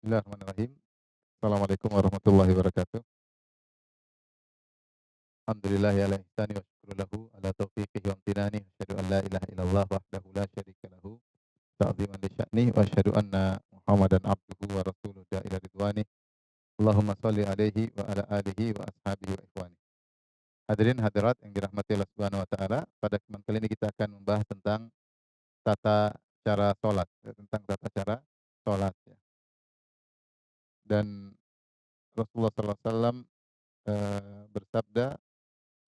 Bismillahirrahmanirrahim. Assalamualaikum warahmatullahi wabarakatuh. Alhamdulillahi ala ihsani wa syukru lahu ala taufiqihi wa amtinani. Asyhadu an la ilaha illallah wahdahu la syarika lahu ta'ziman li sya'ni wa asyhadu anna Muhammadan abduhu wa rasuluhu ila ridwani. Allahumma shalli alaihi wa ala alihi wa ashabihi wa ikhwani. Hadirin hadirat yang dirahmati Allah Subhanahu wa taala, pada kesempatan kali ini kita akan membahas tentang tata cara salat, tentang tata cara salat ya. Dan Rasulullah sallallahu alaihi wasallam bersabda,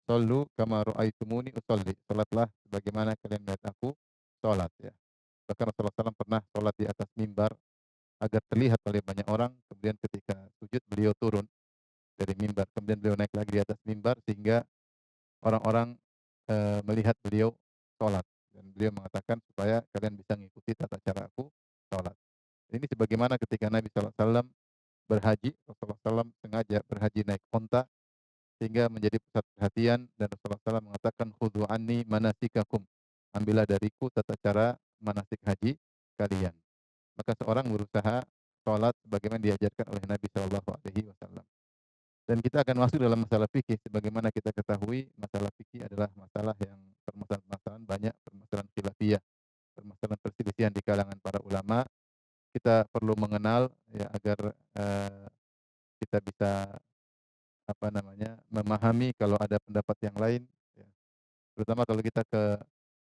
"Shallu kama ra'aitumuni usolli." Salatlah sebagaimana kalian melihat aku salat ya. Bahkan Rasulullah SAW pernah salat di atas mimbar agar terlihat oleh banyak orang, kemudian ketika sujud beliau turun dari mimbar, kemudian beliau naik lagi di atas mimbar sehingga orang-orang melihat beliau salat, dan beliau mengatakan supaya kalian bisa mengikuti tata cara aku salat. Ini sebagaimana ketika Nabi sallallahu alaihi wasallam berhaji, Rasulullah SAW sengaja berhaji naik onta sehingga menjadi pusat perhatian, dan Rasulullah SAW mengatakan, "Khudhu anni manasikakum." Ambillah dariku tata cara manasik haji kalian. Maka seorang berusaha sholat sebagaimana diajarkan oleh Nabi Shallallahu alaihi wasallam. Dan kita akan masuk dalam masalah fikih. Sebagaimana kita ketahui, masalah fikih adalah masalah yang permasalahan-permasalahan banyak, permasalahan khilafiyah, permasalahan perselisihan di kalangan para ulama. Kita perlu mengenal ya agar kita bisa memahami kalau ada pendapat yang lain ya. Terutama kalau kita ke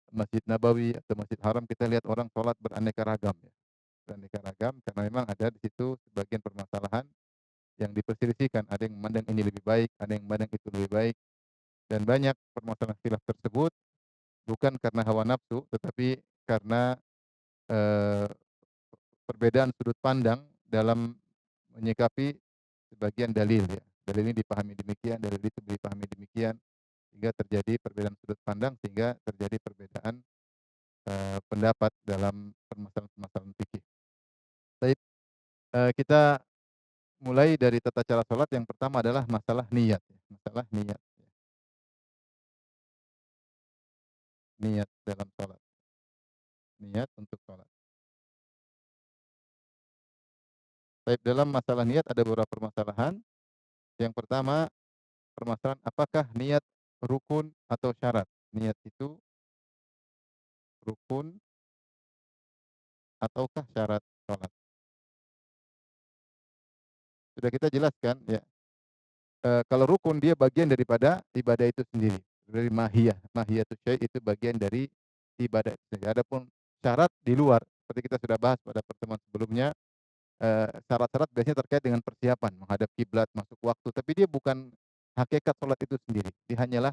Masjid Nabawi atau Masjid Haram, kita lihat orang sholat beraneka ragam ya, beraneka ragam karena memang ada di situ sebagian permasalahan yang diperselisihkan, ada yang memandang ini lebih baik, ada yang memandang itu lebih baik, dan banyak permasalahan khilaf tersebut bukan karena hawa nafsu, tetapi karena eee, perbedaan sudut pandang dalam menyikapi sebagian dalil ya. Dalil ini dipahami demikian, dalil itu dipahami demikian, sehingga terjadi perbedaan sudut pandang, sehingga terjadi perbedaan pendapat dalam permasalahan-permasalahan fikih. Baik, kita mulai dari tata cara salat. Yang pertama adalah masalah niat ya, masalah niat ya, niat dalam salat, niat untuk salat. Baik, dalam masalah niat ada beberapa permasalahan. Yang pertama, permasalahan apakah niat rukun atau syarat? Niat itu rukun ataukah syarat salat? Sudah kita jelaskan ya. Kalau rukun dia bagian daripada ibadah itu sendiri, dari mahiyah. Mahiyatus syai' itu bagian dari ibadah itu sendiri. Adapun syarat di luar, seperti kita sudah bahas pada pertemuan sebelumnya, syarat-syarat biasanya terkait dengan persiapan menghadap kiblat, masuk waktu, tapi dia bukan hakikat salat itu sendiri. Dia hanyalah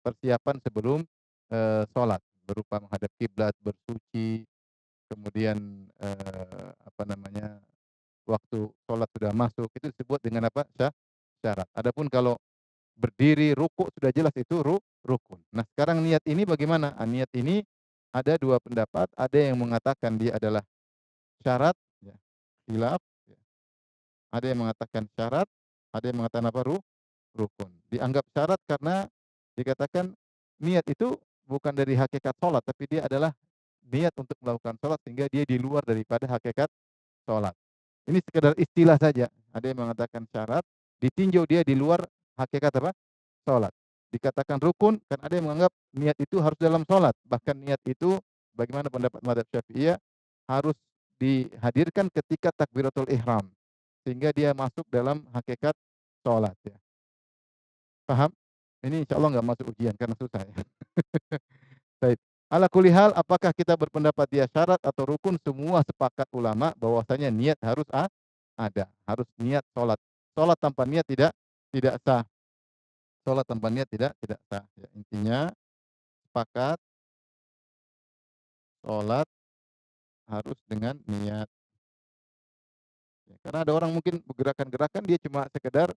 persiapan sebelum, salat, berupa menghadap kiblat, bersuci, kemudian, waktu salat sudah masuk, itu disebut dengan apa? Syarat. Adapun kalau berdiri, ruku' sudah jelas itu rukun. Nah, sekarang niat ini bagaimana? Niat ini ada 2 pendapat, ada yang mengatakan dia adalah syarat ya, khilaf ya. Ada yang mengatakan syarat, ada yang mengatakan apa? Rukun. Dianggap syarat karena dikatakan niat itu bukan dari hakikat salat, tapi dia adalah niat untuk melakukan salat sehingga dia di luar daripada hakikat salat. Ini sekedar istilah saja. Ada yang mengatakan syarat, ditinjau dia di luar hakikat apa? Salat. Dikatakan rukun, kan ada yang menganggap niat itu harus dalam salat. Bahkan niat itu bagaimana pendapat madzhab Syafi'iyah harus dihadirkan ketika takbiratul ihram, sehingga dia masuk dalam hakikat salat ya. Paham? Ini insyaallah enggak masuk ujian karena susah ya. Baik. Ala kulli hal, apakah kita berpendapat dia syarat atau rukun, semua sepakat ulama bahwasanya niat harus ada, harus niat salat. Salat tanpa niat tidak sah. Salat tanpa niat tidak sah. Ya, intinya sepakat salat harus dengan niat. Ya, karena ada orang mungkin gerakan-gerakan dia cuma sekedar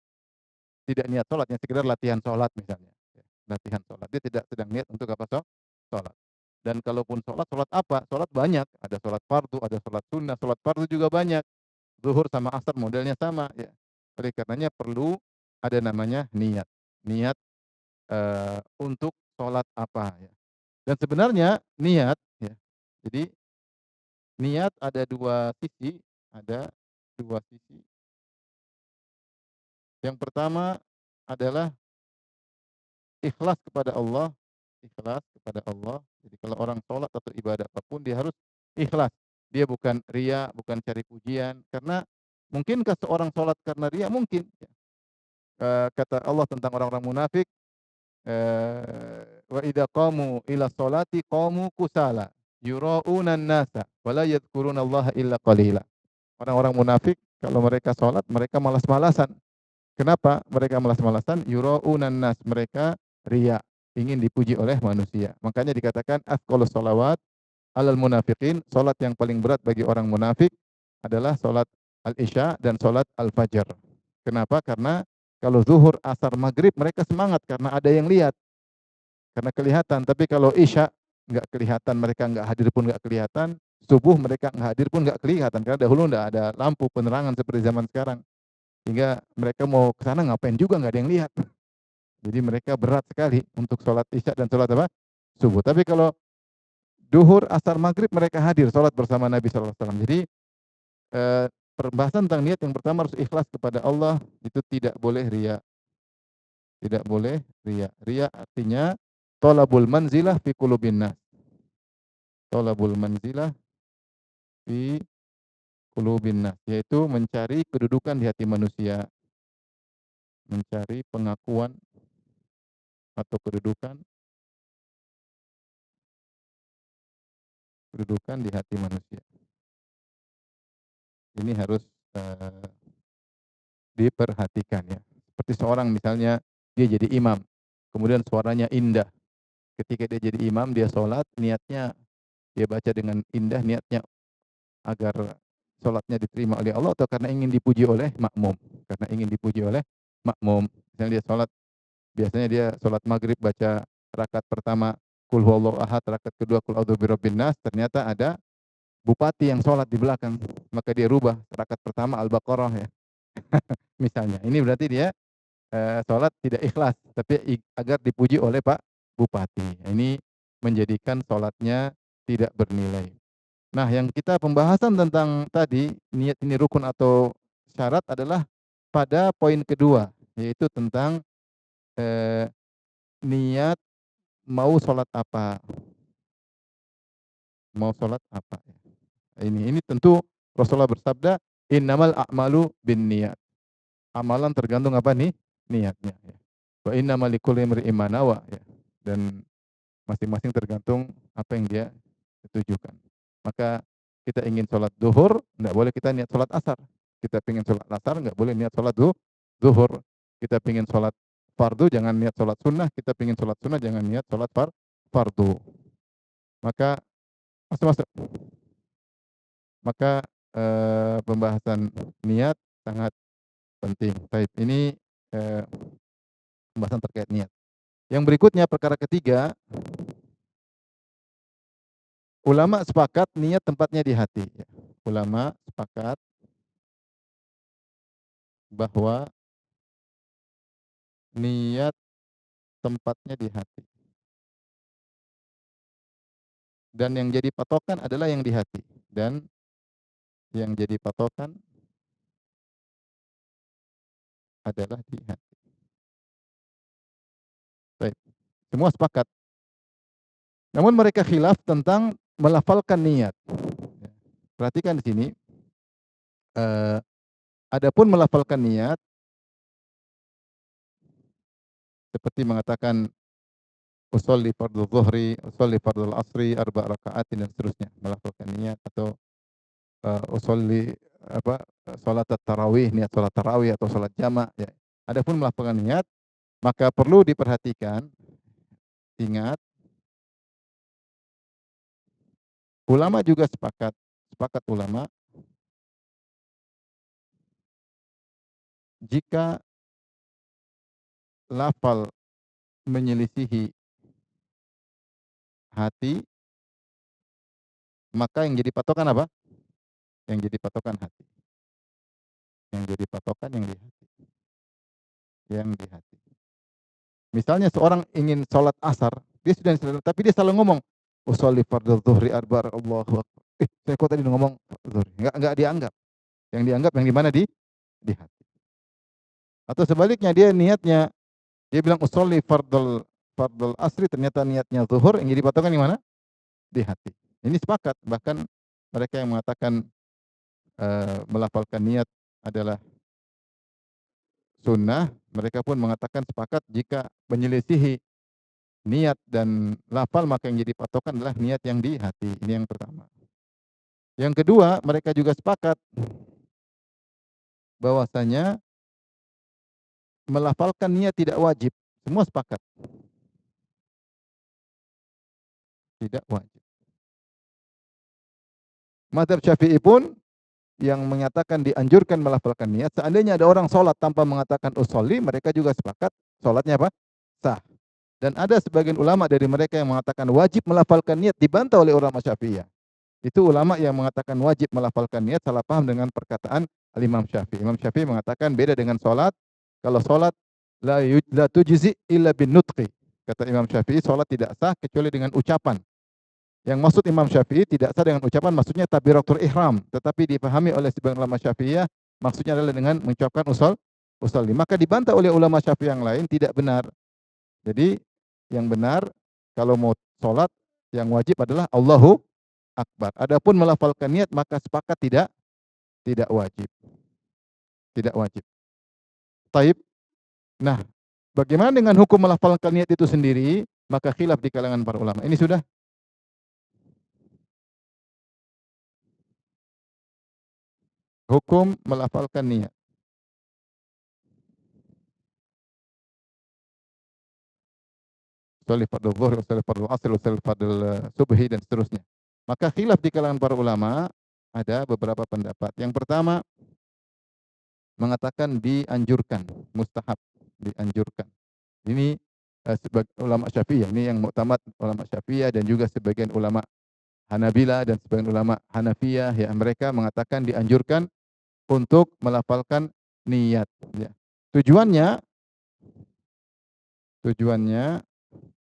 tidak niat salatnya, sekedar latihan salat misalnya, ya, latihan salat. Dia tidak sedang niat untuk apa? Salat. Dan kalaupun salat, salat apa? Salat banyak, ada salat fardu, ada salat sunnah, salat fardu juga banyak. Zuhur sama asar modelnya sama, ya. Oleh karenanya perlu ada namanya niat. Niat, untuk salat apa, ya. Dan sebenarnya niat, ya, jadi niat ada 2 sisi, ada dua sisi. Yang pertama adalah ikhlas kepada Allah, ikhlas kepada Allah. Jadi kalau orang sholat atau ibadah apapun dia harus ikhlas. Dia bukan riya, bukan cari pujian. Karena mungkinkah seorang sholat karena riya? Mungkin. Kata Allah tentang orang-orang munafik, wa idza qamu ila sholati qamu kusala yura'una an-nasa wa la yadhkurunallaha illa qalila. Orang-orang munafik kalau mereka sholat mereka malas-malasan. Kenapa mereka malas-malasan? Yura'unan nas, mereka riya, ingin dipuji oleh manusia. Makanya dikatakan afqalus sholawat alal munafiqin, salat yang paling berat bagi orang munafik adalah salat al-isya dan salat al-fajr. Kenapa? Karena kalau zuhur, asar, maghrib mereka semangat karena ada yang lihat, karena kelihatan. Tapi kalau isya nggak kelihatan, mereka nggak hadir pun nggak kelihatan. Subuh mereka nggak hadir pun nggak kelihatan karena dahulu nggak ada lampu penerangan seperti zaman sekarang. Sehingga mereka mau ke sana ngapain juga nggak ada yang lihat. Jadi mereka berat sekali untuk sholat isya dan sholat apa? Subuh. Tapi kalau duhur, asar, maghrib mereka hadir sholat bersama Nabi SAW. Jadi eh, pembahasan tentang niat yang pertama harus ikhlas kepada Allah, itu tidak boleh riya. Tidak boleh riya. Riya artinya tolabul manzilah fi qulubin nas. Tolabul manzilah fi qulubin nas, yaitu mencari kedudukan di hati manusia, mencari pengakuan atau kedudukan di hati manusia. Ini harus diperhatikan ya. Seperti seorang misalnya dia jadi imam, kemudian suaranya indah. Ketika dia jadi imam, dia sholat, niatnya dia baca dengan indah, niatnya agar sholatnya diterima oleh Allah atau karena ingin dipuji oleh makmum. Karena ingin dipuji oleh makmum. Misalnya dia sholat, biasanya dia sholat maghrib baca rakaat pertama Qul huwallahu ahad, rakaat kedua Qul a'udzu birabbin nas, ternyata ada bupati yang sholat di belakang, maka dia rubah rakaat pertama Al-Baqarah ya. Misalnya, ini berarti dia sholat tidak ikhlas, tapi agar dipuji oleh Pak Bupati. Ini menjadikan sholatnya tidak bernilai. Nah, yang kita pembahasan tentang tadi, niat ini rukun atau syarat adalah pada poin kedua, yaitu tentang niat mau sholat apa. Mau sholat apa. Ini tentu Rasulullah bersabda, innamal a'malu bin niat. Amalan tergantung apa nih? Niatnya. Ya. Wa innamal likulli imri'in ma nawa. Ya. Dan masing-masing tergantung apa yang dia tujukan. Maka kita ingin sholat duhur, enggak boleh kita niat sholat asar. Kita ingin sholat asar, enggak boleh niat sholat duhur. Kita ingin sholat fardu, jangan niat sholat sunnah. Kita ingin sholat sunnah, jangan niat sholat fardu. Maka masuk. Maka pembahasan niat sangat penting. Baik, ini pembahasan terkait niat. Yang berikutnya perkara ketiga, ulama sepakat niat tempatnya di hati. Ulama sepakat bahwa niat tempatnya di hati. Dan yang jadi patokan adalah yang di hati. Dan yang jadi patokan adalah di hati. Baik, semua sepakat. Namun mereka khilaf tentang melafalkan niat. Perhatikan di sini. Adapun melafalkan niat seperti mengatakan usolli fardhu dhuhri, usolli fardhu asri, arba' raka'atin dan seterusnya, melafalkan niat atau usolli salat tarawih, niat salat tarawih atau salat jamak ya. Adapun melafalkan niat maka perlu diperhatikan, ingat ulama juga sepakat ulama jika lafal menyelisihi hati, maka yang jadi patokan apa? Yang jadi patokan hati. Yang jadi patokan yang di hati. Yang di hati. Misalnya seorang ingin sholat asar, dia sudah tapi dia selalu ngomong, usolli fardhu dhuhri arba' Allahu akbar. Saya kok tadi ngomong dhuhri? Enggak dianggap. Yang dianggap yang di mana? Di hati. Atau sebaliknya dia niatnya, dia bilang usolli fardul asri, ternyata niatnya zuhur, yang jadi patokan di mana? Di hati. Ini sepakat, bahkan mereka yang mengatakan melafalkan niat adalah sunnah, mereka pun mengatakan sepakat jika menyelisihi niat dan lafal maka yang jadi patokan adalah niat yang di hati. Ini yang pertama. Yang kedua, mereka juga sepakat bahwasanya melafalkan niat tidak wajib. Semua sepakat, tidak wajib. Mazhab Syafi'i pun yang menyatakan dianjurkan melafalkan niat, seandainya ada orang sholat tanpa mengatakan usolli, mereka juga sepakat sholatnya apa? Sah. Dan ada sebagian ulama dari mereka yang mengatakan wajib melafalkan niat, dibantah oleh ulama Syafi'iyah. Itu ulama yang mengatakan wajib melafalkan niat salah paham dengan perkataan Imam Syafi'i. Imam Syafi'i mengatakan beda dengan sholat. Kalau sholat la tujzi illa bin nutqi. Kata Imam Syafi'i, sholat tidak sah kecuali dengan ucapan. Yang maksud Imam Syafi'i tidak sah dengan ucapan, maksudnya takbiratul ihram. Tetapi dipahami oleh sebagian ulama Syafi'iyah, maksudnya adalah dengan mengucapkan usolli. Maka dibantah oleh ulama Syafi'i yang lain, tidak benar. Jadi yang benar kalau mau sholat yang wajib adalah Allahu Akbar. Adapun melafalkan niat maka sepakat tidak wajib. Tidak wajib. Taib. Nah, bagaimana dengan hukum melafalkan niat itu sendiri? Maka khilaf di kalangan para ulama. Ini sudah hukum melafalkan niat. Usolli fardhu dhuhr, usolli fardhu asr, usolli fardhu subhi dan seterusnya. Maka khilaf di kalangan para ulama ada beberapa pendapat. Yang pertama mengatakan dianjurkan, mustahab, dianjurkan. Ini sebagai ulama Syafi'iyah, ini yang muktamad ulama Syafi'iyah dan juga sebagian ulama Hanabila dan sebagian ulama Hanafiyah ya, mereka mengatakan dianjurkan untuk melafalkan niat ya. Tujuannya tujuannya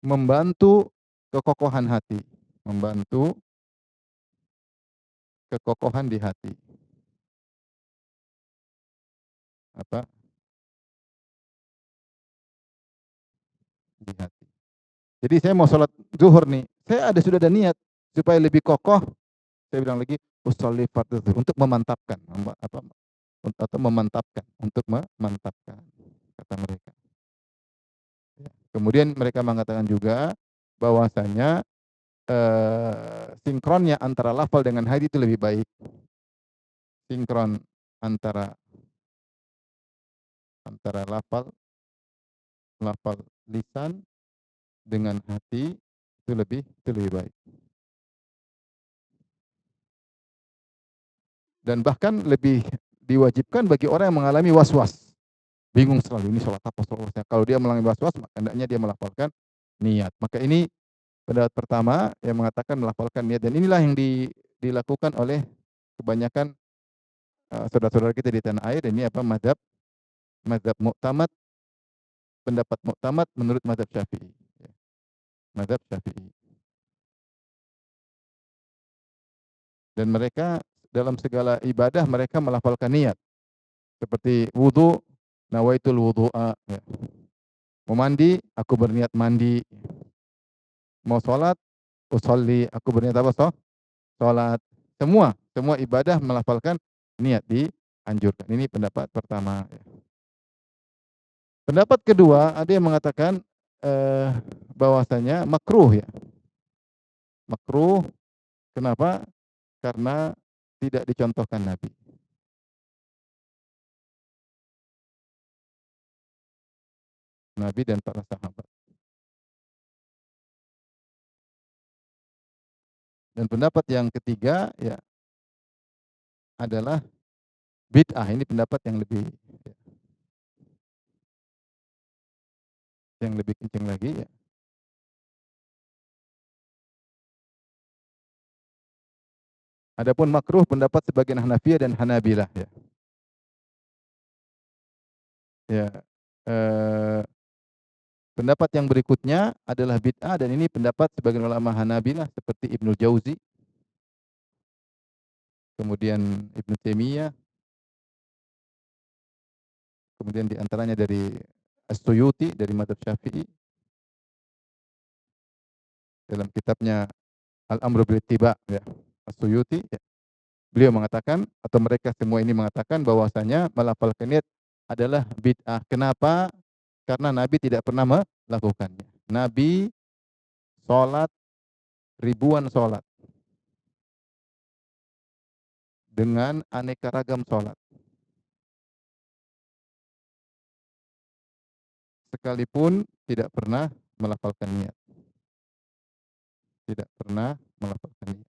membantu kekokohan hati, membantu kekokohan di hati. Apa? Di hati. Jadi saya mau sholat zuhur nih, saya sudah ada niat supaya lebih kokoh. Saya bilang lagi usolli fardhu zuhur untuk memantapkan, apa, atau memantapkan, untuk memantapkan kata mereka. Ya. Kemudian mereka mengatakan juga bahwasanya sinkronnya antara lafal dengan hadis itu lebih baik. Sinkron antara lafal lisan dengan hati itu lebih baik. Dan bahkan lebih diwajibkan bagi orang yang mengalami was-was. Bingung selalu ini sholat apa sholatnya. Kalau dia mengalami was-was, maka hendaknya dia melafalkan niat. Maka ini pendapat pertama yang mengatakan melafalkan niat, dan inilah yang dilakukan oleh kebanyakan saudara-saudara kita di tanah air. Ini apa? Mazhab muktamad, pendapat muktamad menurut mazhab Syafi'i. Ya. Mazhab Syafi'i. Dan mereka dalam segala ibadah mereka melafalkan niat. Seperti wudu, nawaitul wudu'a. Ya. Mau mandi, aku berniat mandi. Mau sholat, usolli, aku berniat apa? Sholat. Semua ibadah melafalkan niat dianjurkan. Ini pendapat pertama. Pendapat kedua, ada yang mengatakan bahwasanya makruh ya. Makruh, kenapa? Karena tidak dicontohkan Nabi. Nabi dan para sahabat. Dan pendapat yang ketiga ya adalah bid'ah. Ini pendapat yang lebih kencang lagi ya. Adapun makruh pendapat sebagian Hanafiyah dan Hanabilah ya. Ya. Eh, Pendapat yang berikutnya adalah bid'ah, dan ini pendapat sebagian ulama Hanabilah seperti Ibnu Jauzi, kemudian Ibnu Taimiyah, kemudian di antaranya dari As-Suyuti dari madzhab Syafi'i dalam kitabnya Al-Amru bil Ittiba ya. As-Suyuti ya. Beliau mengatakan atau mereka semua ini mengatakan bahwasanya melafalkan niat adalah bid'ah. Kenapa? Karena Nabi tidak pernah melakukannya. Nabi sholat ribuan sholat dengan aneka ragam sholat. Sekalipun tidak pernah melafalkan niat. Tidak pernah melafalkan niat.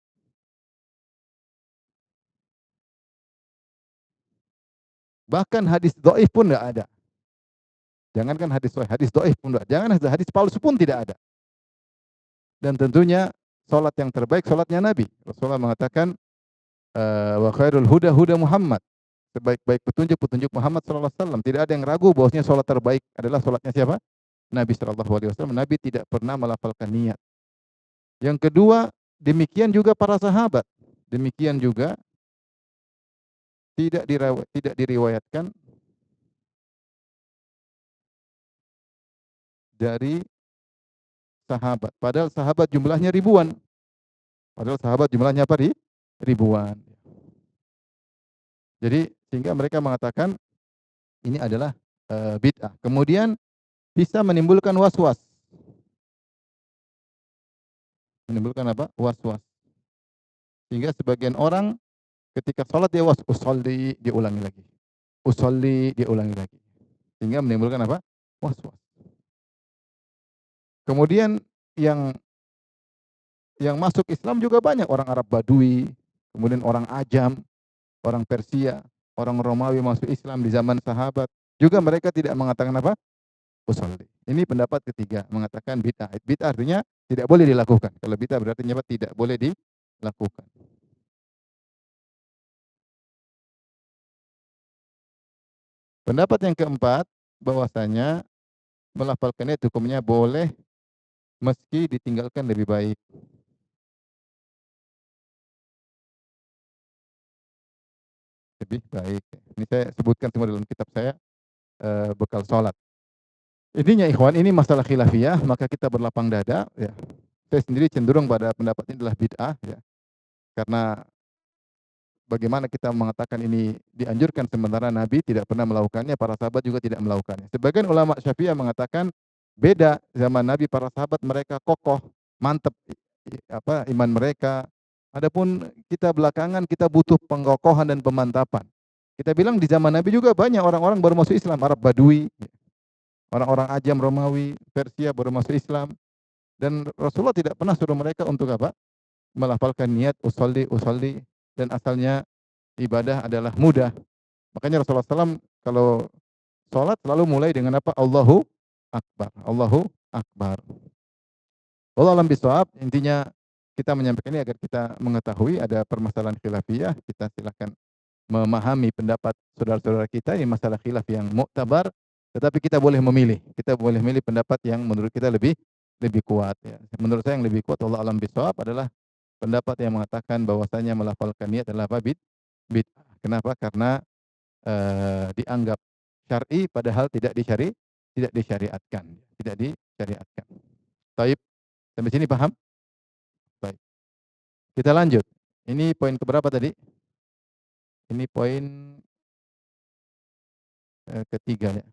Bahkan hadis dhaif pun tidak ada. Jangankan hadis sahih, hadis dhaif pun tidak. Jangan hadis palsu pun tidak ada. Dan tentunya salat yang terbaik salatnya Nabi. Rasulullah mengatakan wa khairul huda huda Muhammad. Sebaik-baik petunjuk Muhammad sallallahu alaihi wasallam. Tidak ada yang ragu bahwasanya salat terbaik adalah salatnya siapa? Nabi sallallahu alaihi wasallam. Nabi tidak pernah melafalkan niat. Yang kedua, demikian juga para sahabat. Demikian juga tidak diriwayatkan dari sahabat. Padahal sahabat jumlahnya ribuan. Padahal sahabat jumlahnya apa? Ribuan. Jadi sehingga mereka mengatakan ini adalah bid'ah. Kemudian bisa menimbulkan was-was. Menimbulkan apa? Was-was. Sehingga sebagian orang ketika sholat dia usolli, dia ulangi lagi. Usolli, dia ulangi lagi. Sehingga menimbulkan apa? Was-was. Kemudian yang masuk Islam juga banyak orang Arab Badui, kemudian orang Ajam, orang Persia, orang Romawi masuk Islam di zaman sahabat. Juga mereka tidak mengatakan apa? Usolli. Ini pendapat ketiga, mengatakan bid'ah. Bid'ah artinya tidak boleh dilakukan. Kalau bid'ah berarti apa? Tidak boleh dilakukan. Pendapat yang keempat, bahwasanya melafalkan niat hukumnya boleh meski ditinggalkan lebih baik. Lebih baik. Ini saya sebutkan semua dalam kitab saya, bekal sholat. Intinya ikhwan, ini masalah khilafiyah, maka kita berlapang dada. Ya. Saya sendiri cenderung pada pendapat ini adalah bid'ah. Ya. Karena bagaimana kita mengatakan ini dianjurkan sementara Nabi tidak pernah melakukannya, para sahabat juga tidak melakukannya. Sebagian ulama Syafi'iyah mengatakan beda, zaman Nabi para sahabat mereka kokoh, mantap iman mereka. Adapun kita belakangan kita butuh pengkokohan dan pemantapan. Kita bilang di zaman Nabi juga banyak orang-orang baru masuk Islam, Arab Badui, orang-orang Ajam, Romawi, Persia baru masuk Islam, dan Rasulullah tidak pernah suruh mereka untuk apa? Melafalkan niat usolli usolli, dan asalnya ibadah adalah mudah. Makanya Rasulullah SAW kalau sholat selalu mulai dengan apa? Allahu Akbar. Allahu Akbar. Wallahu a'lam bishawab. Intinya kita menyampaikan ini agar kita mengetahui ada permasalahan khilafiyah. Kita silakan memahami pendapat saudara-saudara kita ini masalah khilaf yang muktabar, tetapi kita boleh memilih. Kita boleh memilih pendapat yang menurut kita lebih kuat ya. Menurut saya yang lebih kuat wallahu a'lam bishawab adalah pendapat yang mengatakan bahwasanya melafalkan niat adalah apa? Bid'ah. Kenapa? Karena dianggap syar'i padahal tidak disyariatkan, tidak disyariatkan. Baik, sampai sini paham? Baik. Kita lanjut. Ini poin keberapa tadi? Ini poin ketiga ya,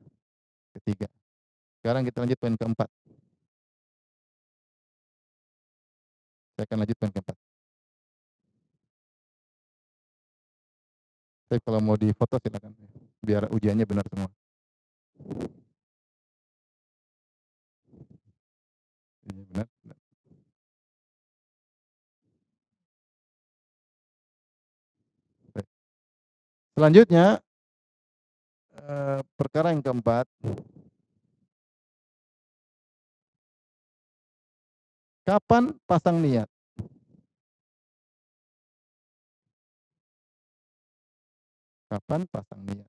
ketiga. Sekarang kita lanjut poin keempat. Saya akan lanjut poin keempat. Tapi kalau mau difoto silakan, biar ujiannya benar semua. Iya, benar, benar. Baik. Selanjutnya perkara yang keempat, kapan pasang niat? Kapan pasang niat?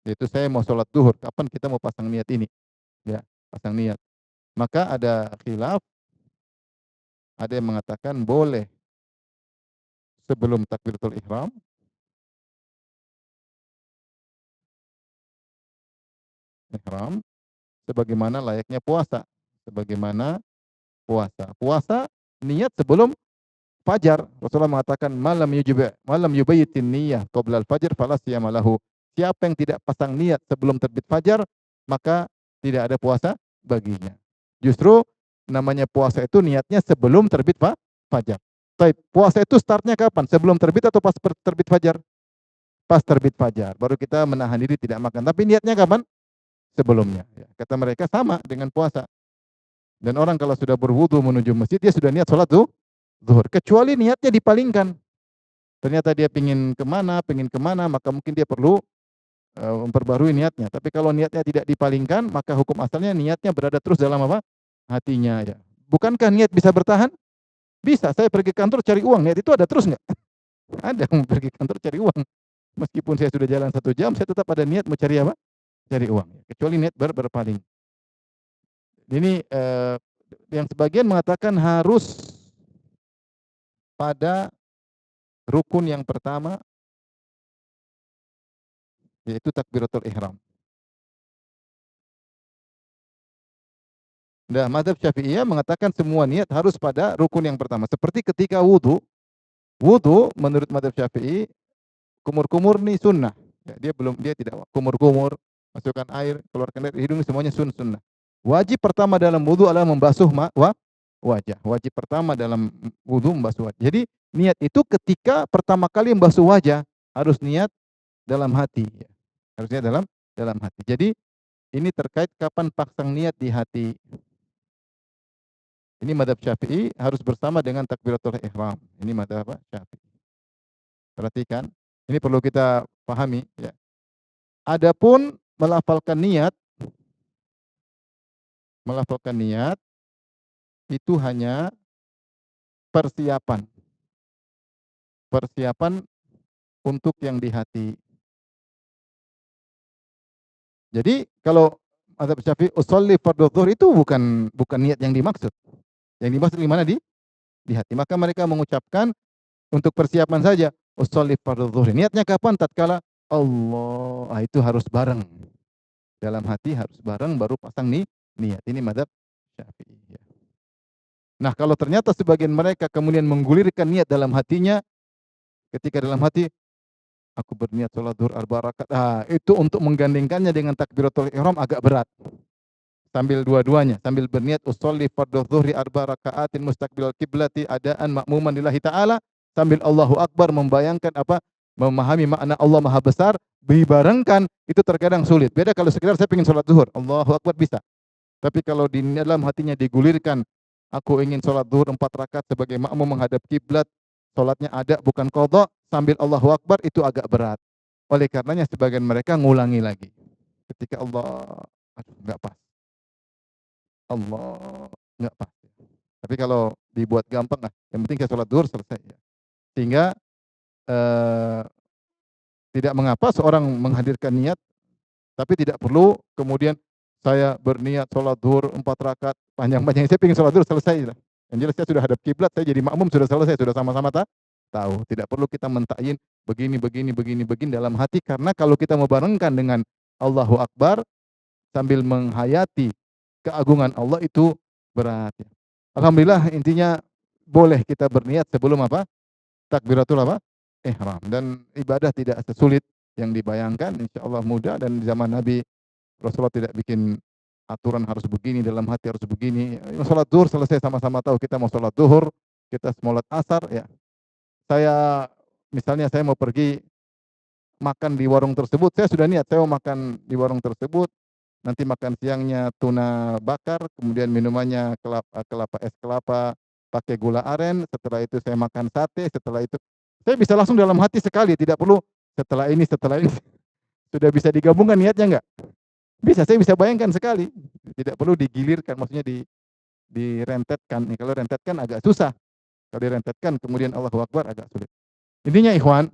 Yaitu saya mau sholat duhur, kapan kita mau pasang niat ini? Ya, pasang niat. Maka ada khilaf, ada yang mengatakan boleh sebelum takbiratul ihram, ihram sebagaimana layaknya puasa. Sebagaimana puasa. Puasa niat sebelum fajar. Rasulullah mengatakan malam yubayyitin niyyah qabla al-fajr fala siyama lahu. Siapa yang tidak pasang niat sebelum terbit fajar, maka tidak ada puasa baginya. Justru namanya puasa itu niatnya sebelum terbit fajar. Baik, puasa itu startnya kapan? Sebelum terbit atau pas terbit fajar? Pas terbit fajar. Baru kita menahan diri tidak makan. Tapi niatnya kapan? Sebelumnya. Ya, kata mereka sama dengan puasa. Dan orang kalau sudah berwudu menuju masjid, dia sudah niat sholat zuhur. Kecuali niatnya dipalingkan. Ternyata dia pingin kemana, maka mungkin dia perlu memperbarui niatnya. Tapi kalau niatnya tidak dipalingkan, maka hukum asalnya niatnya berada terus dalam apa? Hatinya. Ya. Bukankah niat bisa bertahan? Bisa. Saya pergi kantor cari uang, niat itu ada terus nggak? Ada, mau pergi kantor cari uang. Meskipun saya sudah jalan 1 jam, saya tetap ada niat mau cari apa? Cari uang. Kecuali niat berpaling. Ini yang sebagian mengatakan harus pada rukun yang pertama, yaitu takbiratul ihram. Nah, mazhab Syafi'iyah mengatakan semua niat harus pada rukun yang pertama. Seperti ketika wudu, wudu menurut mazhab Syafi'i, kumur-kumur nih sunnah. Ya, dia tidak kumur-kumur, masukkan air, keluarkan dari hidung, semuanya sunnah. Wajib pertama dalam wudu adalah membasuh wajah. Wajib pertama dalam wudu membasuh wajah. Jadi niat itu ketika pertama kali membasuh wajah harus niat dalam hati. Ya. Harusnya dalam hati. Jadi ini terkait kapan pasang niat di hati. Ini madhab Syafi'i harus bersama dengan takbiratul ihram. Ini madhab Syafi'i. Perhatikan, ini perlu kita pahami. Ya. Adapun melafalkan niat itu hanya persiapan. Persiapan untuk yang di hati. Jadi kalau mazhab Syafi'i usolli fardhu dhuhr itu bukan niat yang dimaksud. Yang dimaksud di mana? Di hati. Maka mereka mengucapkan untuk persiapan saja usolli fardhu dhuhr. Niatnya kapan? Tatkala Allah. Itu harus bareng. Dalam hati harus bareng baru pasang niat. Ini mazhab Syafi'i. Ya. Nah, kalau ternyata sebagian mereka kemudian menggulirkan niat dalam hatinya, ketika dalam hati aku berniat sholat zuhur 4 rakaat. Itu untuk menggandengkannya dengan takbiratul ihram agak berat. Sambil dua-duanya, sambil berniat usolli fardhu dhuhri 4 rakaatin mustaqbilal kiblati adaan ma'muman lillahi ta'ala, sambil Allahu Akbar membayangkan memahami makna Allah Maha Besar, dibarengkan itu terkadang sulit. Beda kalau sekedar saya ingin sholat zuhur, Allahu Akbar bisa. Tapi kalau di dalam hatinya digulirkan, aku ingin sholat zuhur 4 rakaat sebagai makmum menghadap kiblat, sholatnya ada bukan qadha, sambil Allahu Akbar itu agak berat. Oleh karenanya sebagian mereka ngulangi lagi. Ketika enggak pas. Allah, enggak pas. Tapi kalau dibuat gampang yang penting saya sholat zuhur selesai. Ya. Sehingga eh, tidak mengapa seorang menghadirkan niat, tapi tidak perlu kemudian saya berniat sholat zuhur 4 rakaat panjang-panjang. Saya ingin sholat zuhur selesai. Yang jelas saya sudah hadap kiblat, saya jadi makmum sudah selesai, sudah sama-sama tahu. Tidak perlu kita mentakyin begini dalam hati, karena kalau kita membarengkan dengan Allahu Akbar sambil menghayati keagungan Allah itu berat. Ya. Alhamdulillah intinya boleh kita berniat sebelum takbiratul ihram, dan ibadah tidak sesulit yang dibayangkan, insya Allah mudah. Dan di zaman Nabi Rasulullah tidak bikin aturan harus begini, dalam hati harus begini. Sholat zuhur selesai, sama-sama tahu kita mau sholat zuhur, kita sholat asar. Ya, misalnya saya mau pergi makan di warung tersebut, saya sudah niat saya mau makan di warung tersebut. Nanti makan siangnya tuna bakar, kemudian minumannya es kelapa pakai gula aren. Setelah itu saya makan sate. Setelah itu saya bisa langsung dalam hati sekali, tidak perlu setelah ini sudah bisa digabungkan niatnya enggak? Bisa, saya bisa bayangkan sekali. Tidak perlu digilirkan, maksudnya direntetkan. Kalau rentetkan agak susah. Kalau direntetkan kemudian Allahu Akbar agak sulit. Intinya ikhwan,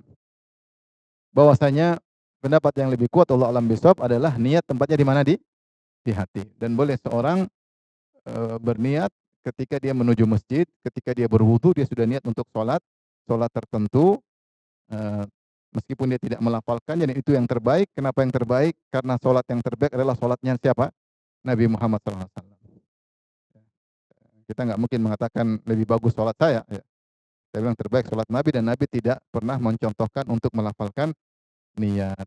bahwasanya pendapat yang lebih kuat Allah alam bisawab adalah niat tempatnya di mana? Di hati. Dan boleh seorang berniat ketika dia menuju masjid, ketika dia berwudu dia sudah niat untuk sholat tertentu, Meskipun dia tidak melafalkannya dan itu yang terbaik. Kenapa yang terbaik? Karena sholat yang terbaik adalah sholatnya siapa? Nabi Muhammad SAW. Kita nggak mungkin mengatakan lebih bagus sholat saya. Ya. Saya bilang terbaik sholat Nabi dan Nabi tidak pernah mencontohkan untuk melafalkan niat.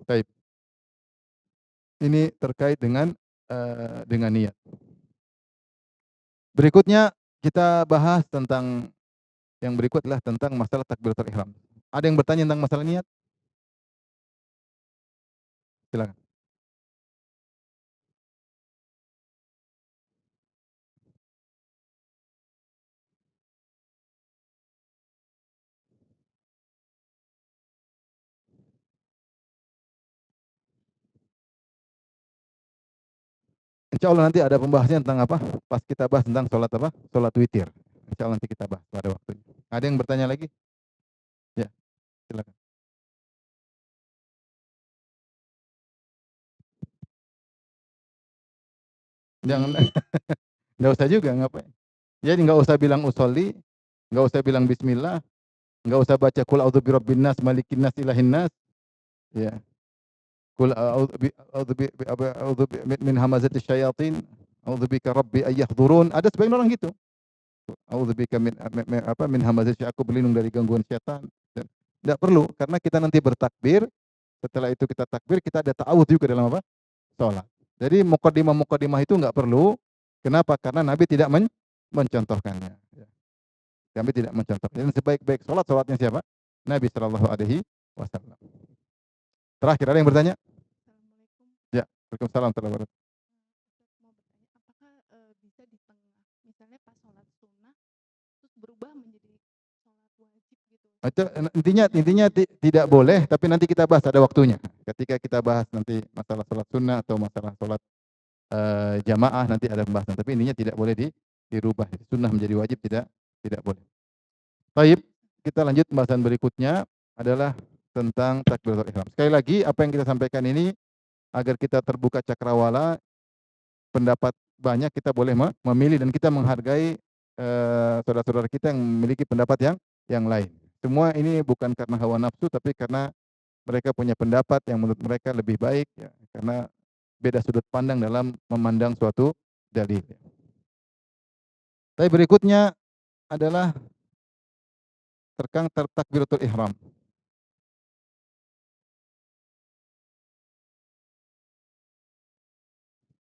Baik. Ini terkait dengan niat. Berikutnya kita bahas tentang yang berikut adalah tentang masalah takbiratul ihram. Ada yang bertanya tentang masalah niat? Silakan. Insya Allah nanti ada pembahasannya tentang apa? Pas kita bahas tentang sholat apa? Sholat witir. Insya Allah nanti kita bahas pada waktunya. Ada yang bertanya lagi? Ya, silakan. Jangan, nggak usah juga, ngapain? Jadi nggak usah bilang usolli, nggak usah bilang bismillah, nggak usah baca kul a'udzu birabbin nas, malikin nas, ilahin nas. Ya, kul a'udzu min hamazati syayatin, a'udzu bika rabbi ayyahdurun. Ada sebagian orang gitu. A'udzubika min hamazati, aku berlindung dari gangguan setan. Tidak perlu karena kita nanti bertakbir, setelah itu kita takbir, kita ada ta'awudz juga dalam apa? Salat. Jadi mukadimah-mukadimah itu enggak perlu. Kenapa? Karena Nabi tidak mencontohkannya. Ya. Nabi tidak mencontohkan. Dan sebaik-baik salat, salatnya siapa? Nabi sallallahu alaihi wasallam. Terakhir ada yang bertanya? Assalamualaikum. Ya, Waalaikumsalam warahmatullahi wabarakatuh. Ustaz mau bertanya, apakah bisa di tengah, misalnya pas sholat sunnah, terus berubah menjadi sholat wajib gitu? Itu intinya tidak boleh, tapi nanti kita bahas ada waktunya. Ketika kita bahas nanti masalah sholat sunnah atau masalah sholat jamaah nanti ada pembahasan. Tapi intinya tidak boleh dirubah. Sunnah menjadi wajib tidak boleh. Baik, kita lanjut pembahasan berikutnya adalah tentang takbiratul ihram. Sekali lagi apa yang kita sampaikan ini agar kita terbuka cakrawala, pendapat banyak kita boleh memilih dan kita menghargai saudara-saudara kita yang memiliki pendapat yang lain. Semua ini bukan karena hawa nafsu tapi karena mereka punya pendapat yang menurut mereka lebih baik ya, karena beda sudut pandang dalam memandang suatu dalil. Tapi berikutnya adalah takbiratul ihram.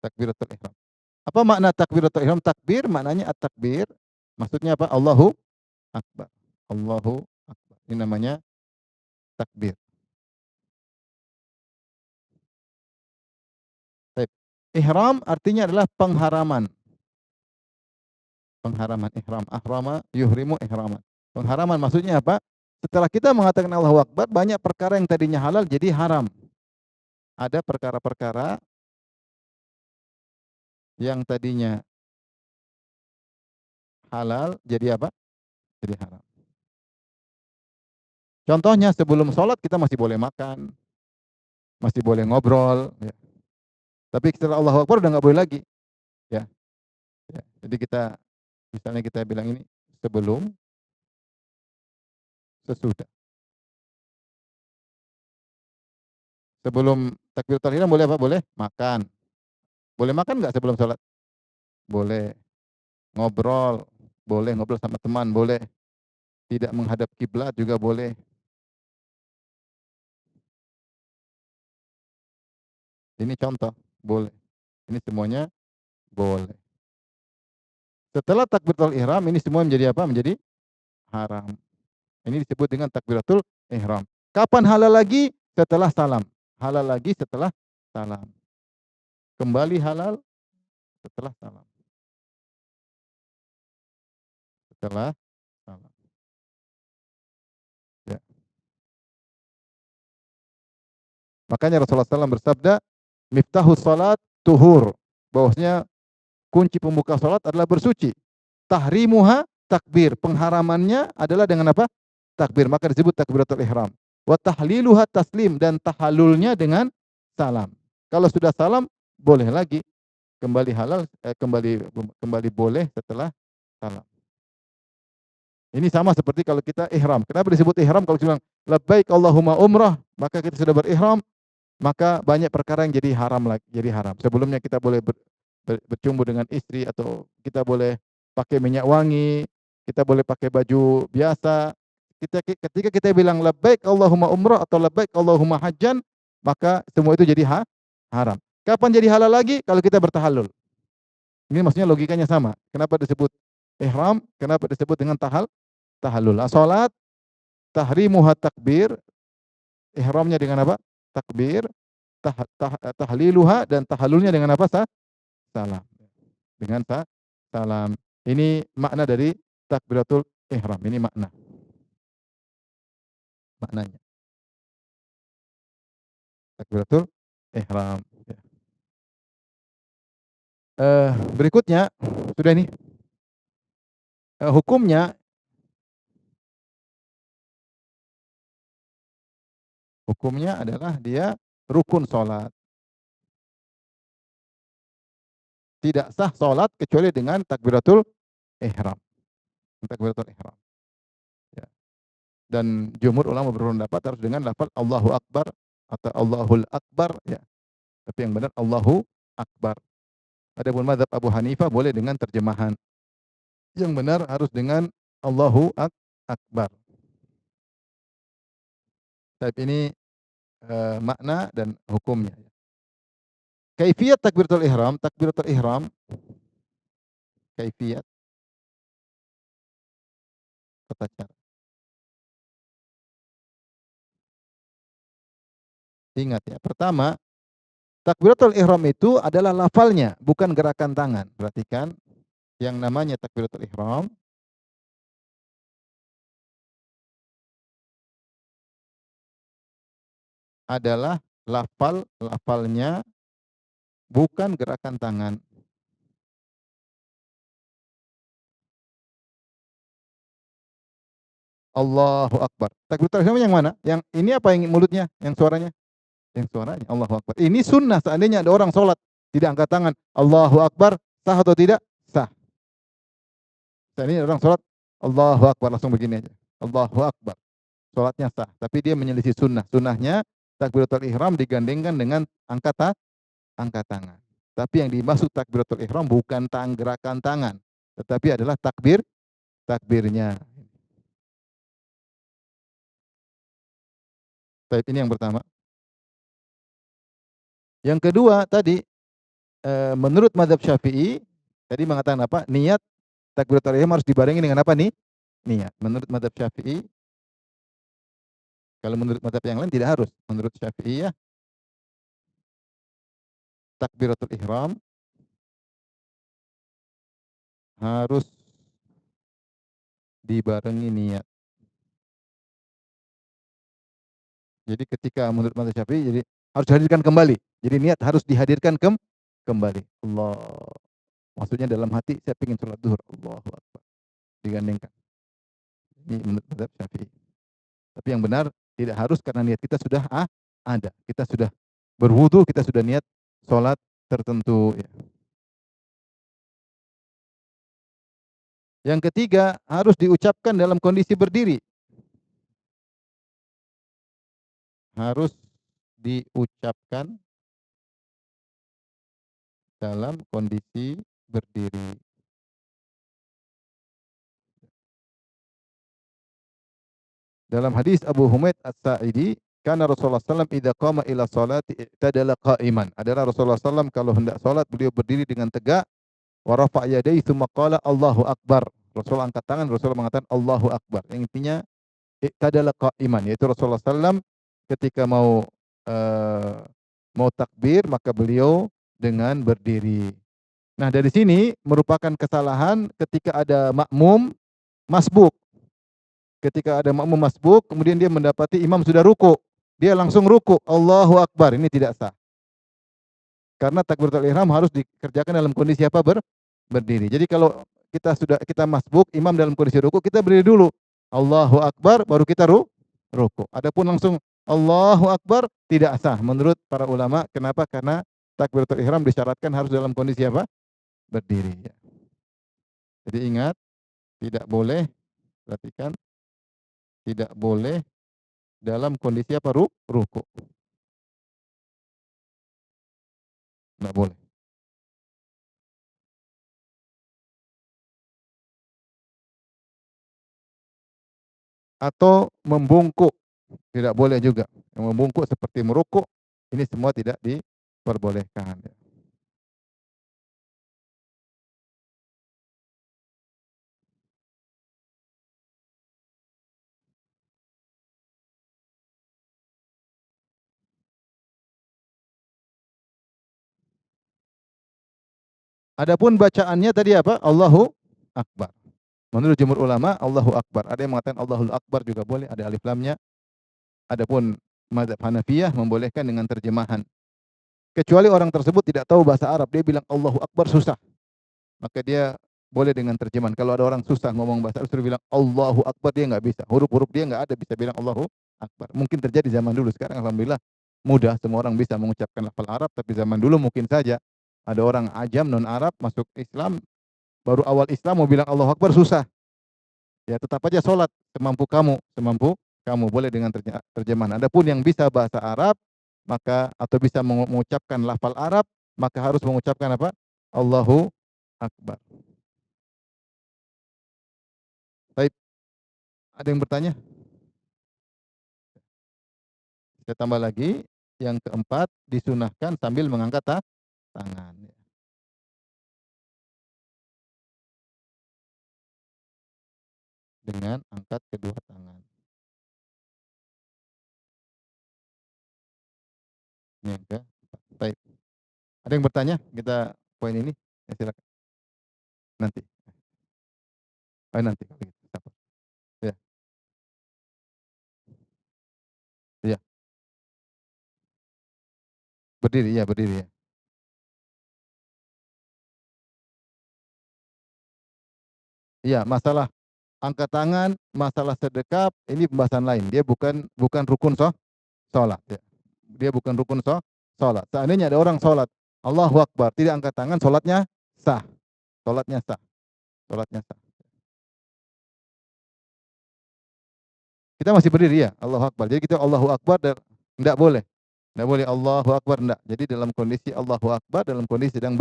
Takbiratul ihram. Apa makna takbiratul ihram? Takbir maknanya at-takbir. Maksudnya apa? Allahu akbar. Allahu akbar. Ini namanya takbir. Baik. Ihram artinya adalah pengharaman. Pengharaman ihram. Ahrama yuhrimu ihraman. Pengharaman maksudnya apa? Setelah kita mengatakan Allahu akbar, banyak perkara yang tadinya halal jadi haram. Ada perkara-perkara yang tadinya halal jadi apa? Jadi haram. Contohnya sebelum sholat kita masih boleh makan, masih boleh ngobrol. Ya. Tapi setelah Allahu Akbar udah nggak boleh lagi. Ya. Ya. Jadi misalnya kita bilang ini sebelum, sesudah. Sebelum takbiratul ihram boleh apa? Boleh makan. Boleh makan nggak sebelum sholat? Boleh. Ngobrol, boleh ngobrol sama teman, boleh. Tidak menghadap kiblat juga boleh. Ini contoh, boleh. Ini semuanya boleh. Setelah takbiratul ihram ini semua menjadi apa? Menjadi haram. Ini disebut dengan takbiratul ihram. Kapan halal lagi? Setelah salam. Halal lagi setelah salam. Kembali halal setelah salam. Setelah salam. Ya. Makanya Rasulullah SAW bersabda, miftahus salat tuhur. Bahwasanya kunci pembuka salat adalah bersuci. Tahrimuha takbir. Pengharamannya adalah dengan apa? Takbir. Maka disebut takbiratul ihram. Wa tahliluha taslim. Dan tahallulnya dengan salam. Kalau sudah salam, boleh lagi. kembali halal, kembali boleh setelah salam. Ini sama seperti kalau kita ihram. Kenapa disebut ihram? Kalau kita bilang labbaik Allahumma umrah, maka kita sudah berihram, maka banyak perkara yang jadi haram lagi, jadi haram. Sebelumnya kita boleh bercumbu dengan istri, atau kita boleh pakai minyak wangi, kita boleh pakai baju biasa. Ketika kita bilang labbaik Allahumma umrah atau labbaik Allahumma hajjan, maka semua itu jadi haram. Kapan jadi halal lagi? Kalau kita bertahallul. Ini maksudnya logikanya sama. Kenapa disebut ihram? Kenapa disebut dengan tahallul? Salat tahrimuha takbir, ihramnya dengan apa? Takbir, tahliluha, dan tahallulnya dengan apa? Salam. Dengan salam. Ini makna dari takbiratul ihram. Ini maknanya. Takbiratul ihram. Ya. Berikutnya sudah ini. Hukumnya adalah dia rukun salat. Tidak sah salat kecuali dengan takbiratul ihram. Takbiratul ihram. Ya. Dan jumhur ulama berpendapat harus dengan lafaz Allahu Akbar atau Allahul Akbar, ya. Tapi yang benar Allahu Akbar. Adapun mazhab Abu Hanifah boleh dengan terjemahan. Yang benar harus dengan Allahu Akbar. Tapi ini makna dan hukumnya. Kaifiyat takbiratul ihram, kaifiyat tata cara. Ingat ya, pertama, takbiratul ihram itu adalah lafalnya, bukan gerakan tangan. Perhatikan, yang namanya takbiratul ihram adalah lafalnya, bukan gerakan tangan. Allahu Akbar. Takbiratul ihram yang mana? Yang ini apa yang mulutnya? Yang suaranya? Yang suaranya Allahu Akbar. Ini sunnah, seandainya ada orang sholat tidak angkat tangan, Allahu Akbar, sah atau tidak? Sah. Seandainya orang sholat, Allahu Akbar, langsung begini aja. Allahu Akbar. Sholatnya sah. Tapi dia menyelisih sunnah. Sunnahnya takbiratul ihram digandengkan dengan angkat tangan. Tapi yang dimaksud takbiratul ihram bukan gerakan tangan, tetapi adalah takbirnya. Baik, ini yang pertama. Yang kedua tadi, menurut mazhab Syafi'i tadi mengatakan apa? Niat takbiratul ihram harus dibarengi dengan apa nih? Niat. Menurut mazhab Syafi'i, kalau menurut mazhab yang lain tidak harus. Menurut Syafi'i ya, takbiratul ihram harus dibarengi niat. Jadi ketika menurut mazhab Syafi'i, jadi harus dihadirkan kembali. Jadi niat harus dihadirkan kembali. Allah. Maksudnya dalam hati saya ingin sholat zuhur. Allahu Akbar. Digandengkan. Ini menurut mazhab Syafi'i. Tapi yang benar tidak harus, karena niat kita sudah ada. Kita sudah berwudu, kita sudah niat sholat tertentu. Ya. Yang ketiga, harus diucapkan dalam kondisi berdiri. Harus diucapkan dalam kondisi berdiri. Dalam hadis Abu Humaid As-Sa'idi, karena Rasulullah SAW idza qama ila salati i'tadala qa'iman. Adalah Rasulullah SAW kalau hendak salat beliau berdiri dengan tegak, wa rafa'a yadayhi tsumma qala Allahu Akbar. Rasul angkat tangan, Rasul mengatakan Allahu Akbar. Yang intinya i'tadala qa'iman, yaitu Rasulullah SAW ketika mau takbir maka beliau dengan berdiri. Nah, dari sini merupakan kesalahan ketika ada makmum masbuk. Ketika ada makmum masbuk, kemudian dia mendapati imam sudah ruku, dia langsung ruku, Allahu Akbar. Ini tidak sah. Karena takbiratul ihram harus dikerjakan dalam kondisi apa? Berdiri. Jadi kalau kita masbuk, imam dalam kondisi ruku, kita berdiri dulu. Allahu Akbar, baru kita ruku. Adapun langsung Allahu Akbar tidak sah menurut para ulama. Kenapa? Karena takbiratul ihram disyaratkan harus dalam kondisi apa? Berdiri ya. Jadi ingat, tidak boleh, perhatikan, tidak boleh dalam kondisi apa? Ruku. Enggak boleh. Atau membungkuk, tidak boleh juga. Yang membungkuk seperti merukuk, ini semua tidak diperbolehkan. Adapun bacaannya tadi apa? Allahu Akbar. Menurut jumhur ulama, Allahu Akbar. Ada yang mengatakan Allahul Akbar juga boleh, ada alif lamnya. Adapun mazhab Hanafiyah membolehkan dengan terjemahan. Kecuali orang tersebut tidak tahu bahasa Arab, dia bilang Allahu Akbar susah, maka dia boleh dengan terjemahan. Kalau ada orang susah ngomong bahasa Arab, suruh bilang Allahu Akbar, dia nggak bisa. Huruf-huruf dia nggak ada bisa bilang Allahu Akbar. Mungkin terjadi zaman dulu, sekarang alhamdulillah mudah, semua orang bisa mengucapkan lafal Arab, tapi zaman dulu mungkin saja ada orang ajam non Arab masuk Islam, baru awal Islam mau bilang Allahu Akbar susah. Ya tetap aja sholat semampu kamu boleh dengan terjemahan. Adapun yang bisa bahasa Arab, maka atau bisa mengucapkan lafal Arab, maka harus mengucapkan apa? Allahu Akbar. Baik, ada yang bertanya? Saya tambah lagi, yang keempat disunahkan sambil mengangkat tangan. Dengan angkat kedua tangan. Ini yang keempat. Baik. Ada yang bertanya? Kita poin ini. Ya, silakan. Nanti. Oh, nanti. Ya, ya. Berdiri, ya berdiri ya. Iya, masalah angkat tangan, masalah sedekap, ini pembahasan lain. Dia bukan rukun sholat. Ya. Dia bukan rukun sholat. Seandainya ada orang sholat, Allahu Akbar, tidak angkat tangan, sholatnya sah. Sholatnya sah. Sholatnya sah. Kita masih berdiri ya, Allahu Akbar. Jadi kita Allahu Akbar dan enggak boleh. Enggak boleh Allahu Akbar, enggak. Jadi dalam kondisi Allahu Akbar, dalam kondisi sedang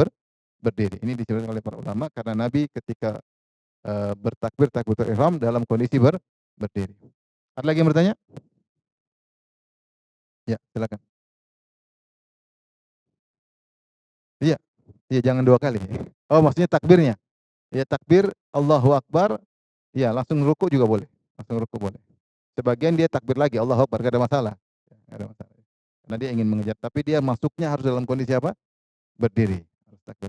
berdiri. Ini disebutkan oleh para ulama karena Nabi ketika bertakbir takbiratul ihram dalam kondisi berdiri. Ada lagi yang bertanya? Ya, silakan. Iya. Iya, jangan 2 kali. Oh, maksudnya takbirnya? Ya, takbir Allahu Akbar, iya langsung ruku juga boleh. Langsung ruku boleh. Sebagian dia takbir lagi Allahu Akbar, enggak ada masalah. Enggak ada masalah. Karena dia ingin mengejar, tapi dia masuknya harus dalam kondisi apa? Berdiri. Harus takbir.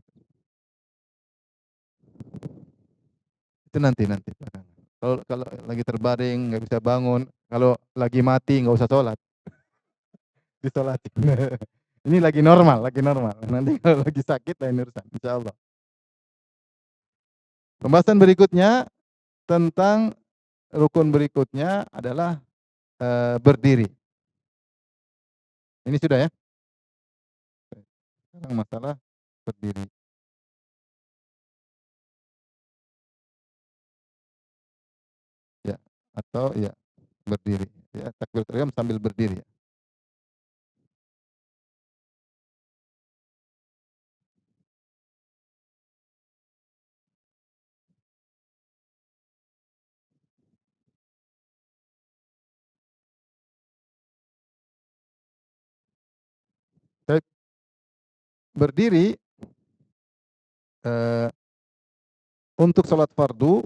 Itu nanti belakangan. Kalau kalau lagi terbaring, nggak bisa bangun, kalau lagi mati nggak usah sholat, disolatin. Ini lagi normal, lagi normal. Nanti kalau lagi sakit lain urusan, insya Allah. Pembahasan berikutnya tentang rukun berikutnya adalah berdiri. Ini sudah ya. Sekarang masalah berdiri. Ya, atau ya berdiri. Ya, takbiratul ihram sambil berdiri. Ya. Baik, berdiri eh, untuk sholat fardu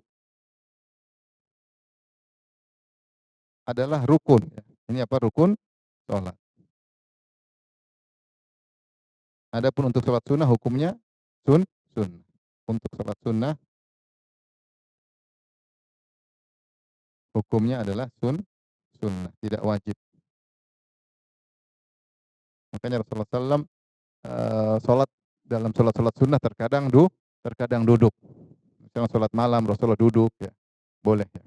adalah rukun. Ya. Ini apa rukun? Sholat. Adapun untuk sholat sunnah hukumnya sunnah. Untuk sholat sunnah hukumnya adalah sunnah, tidak wajib. Makanya Rasulullah SAW sholat dalam sholat sunnah terkadang duduk. Misalnya sholat malam Rasulullah duduk ya, boleh. Ya.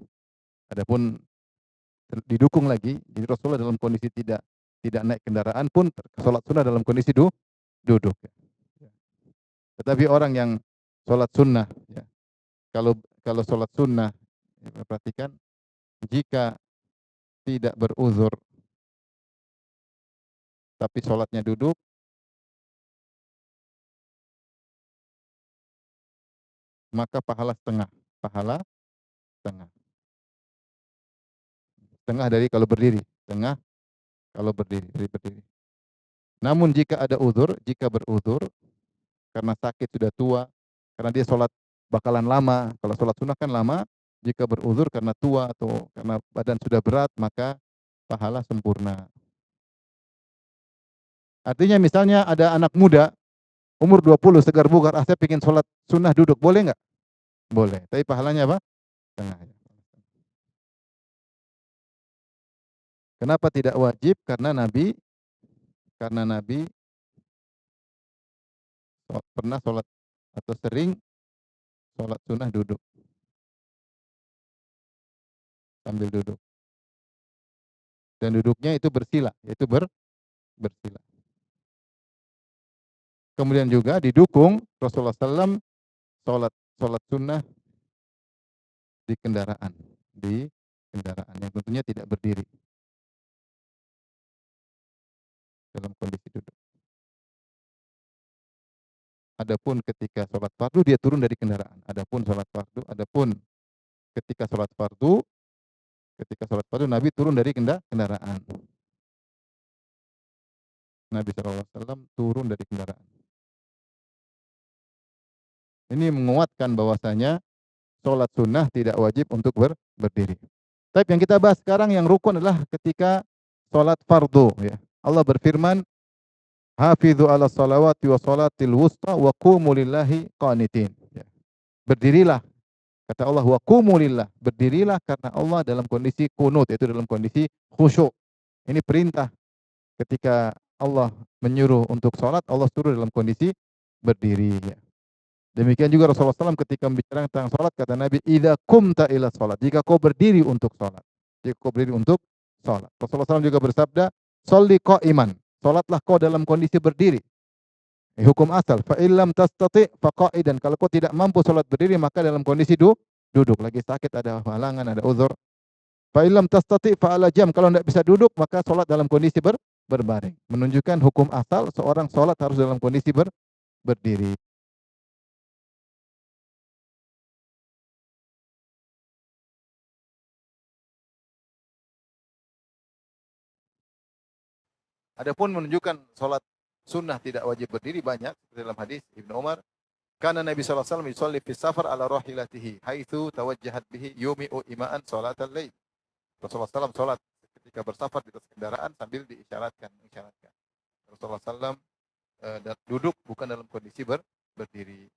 Adapun didukung lagi, jadi Rasulullah dalam kondisi tidak naik kendaraan pun sholat sunnah dalam kondisi duduk. Ya. Tetapi orang yang sholat sunnah, ya, kalau kalau sholat sunnah, ya, perhatikan, jika tidak beruzur tapi sholatnya duduk, maka pahala setengah. Pahala setengah. Setengah dari kalau berdiri. Setengah kalau berdiri. Dari berdiri. Namun jika ada uzur, jika beruzur, karena sakit sudah tua, karena dia sholat bakalan lama. Kalau sholat sunnah kan lama, jika beruzur karena tua atau karena badan sudah berat, maka pahala sempurna. Artinya misalnya ada anak muda, umur 20, segar bugar, saya ingin sholat sunnah duduk, boleh nggak? Boleh. Tapi pahalanya apa? Setengah. Kenapa tidak wajib? Karena Nabi pernah sholat atau sering sholat sunnah duduk, sambil duduk. Dan duduknya itu bersila, yaitu bersila. Kemudian juga didukung Rasulullah SAW sholat sholat sunnah di kendaraan, yang tentunya tidak berdiri dalam kondisi duduk. Adapun ketika sholat fardu dia turun dari kendaraan. Adapun ketika sholat fardu Nabi turun dari kendaraan. Nabi SAW turun dari kendaraan. Ini menguatkan bahwasanya sholat sunnah tidak wajib untuk berdiri. Tapi yang kita bahas sekarang yang rukun adalah ketika sholat fardu. Ya. Allah berfirman, Hafidhu ala salawati wa salatil wusta wa qumu lillahi qanitin. Ya. Berdirilah, kata Allah, wa qumu lillah. Berdirilah karena Allah dalam kondisi kunut, yaitu dalam kondisi khusyuk. Ini perintah. Ketika Allah menyuruh untuk sholat, Allah suruh dalam kondisi berdiri. Ya. Demikian juga Rasulullah SAW ketika membicarakan tentang sholat, kata Nabi, idza kumta ila sholat. Jika kau berdiri untuk sholat. Jika kau berdiri untuk sholat. Rasulullah SAW juga bersabda, sholli qa'iman. Sholatlah kau dalam kondisi berdiri. Hukum asal. Fa illam tastati' fa qa'idan. Kalau kau tidak mampu sholat berdiri, maka dalam kondisi duduk. Lagi sakit, ada halangan, ada uzur. Fa illam tastati' fa ala jam. Kalau tidak bisa duduk, maka sholat dalam kondisi berbaring. Menunjukkan hukum asal seorang sholat harus dalam kondisi berdiri. Adapun menunjukkan sholat sunnah tidak wajib berdiri banyak dalam hadis Ibnu Umar. Karena Nabi SAW yusalli fi safar ala rahilatihi haitsu tawajjahat bihi yumi'u ima'an sholatal lail. Rasulullah SAW sholat ketika bersafar di atas kendaraan sambil diisyaratkan. Rasulullah SAW duduk bukan dalam kondisi berdiri.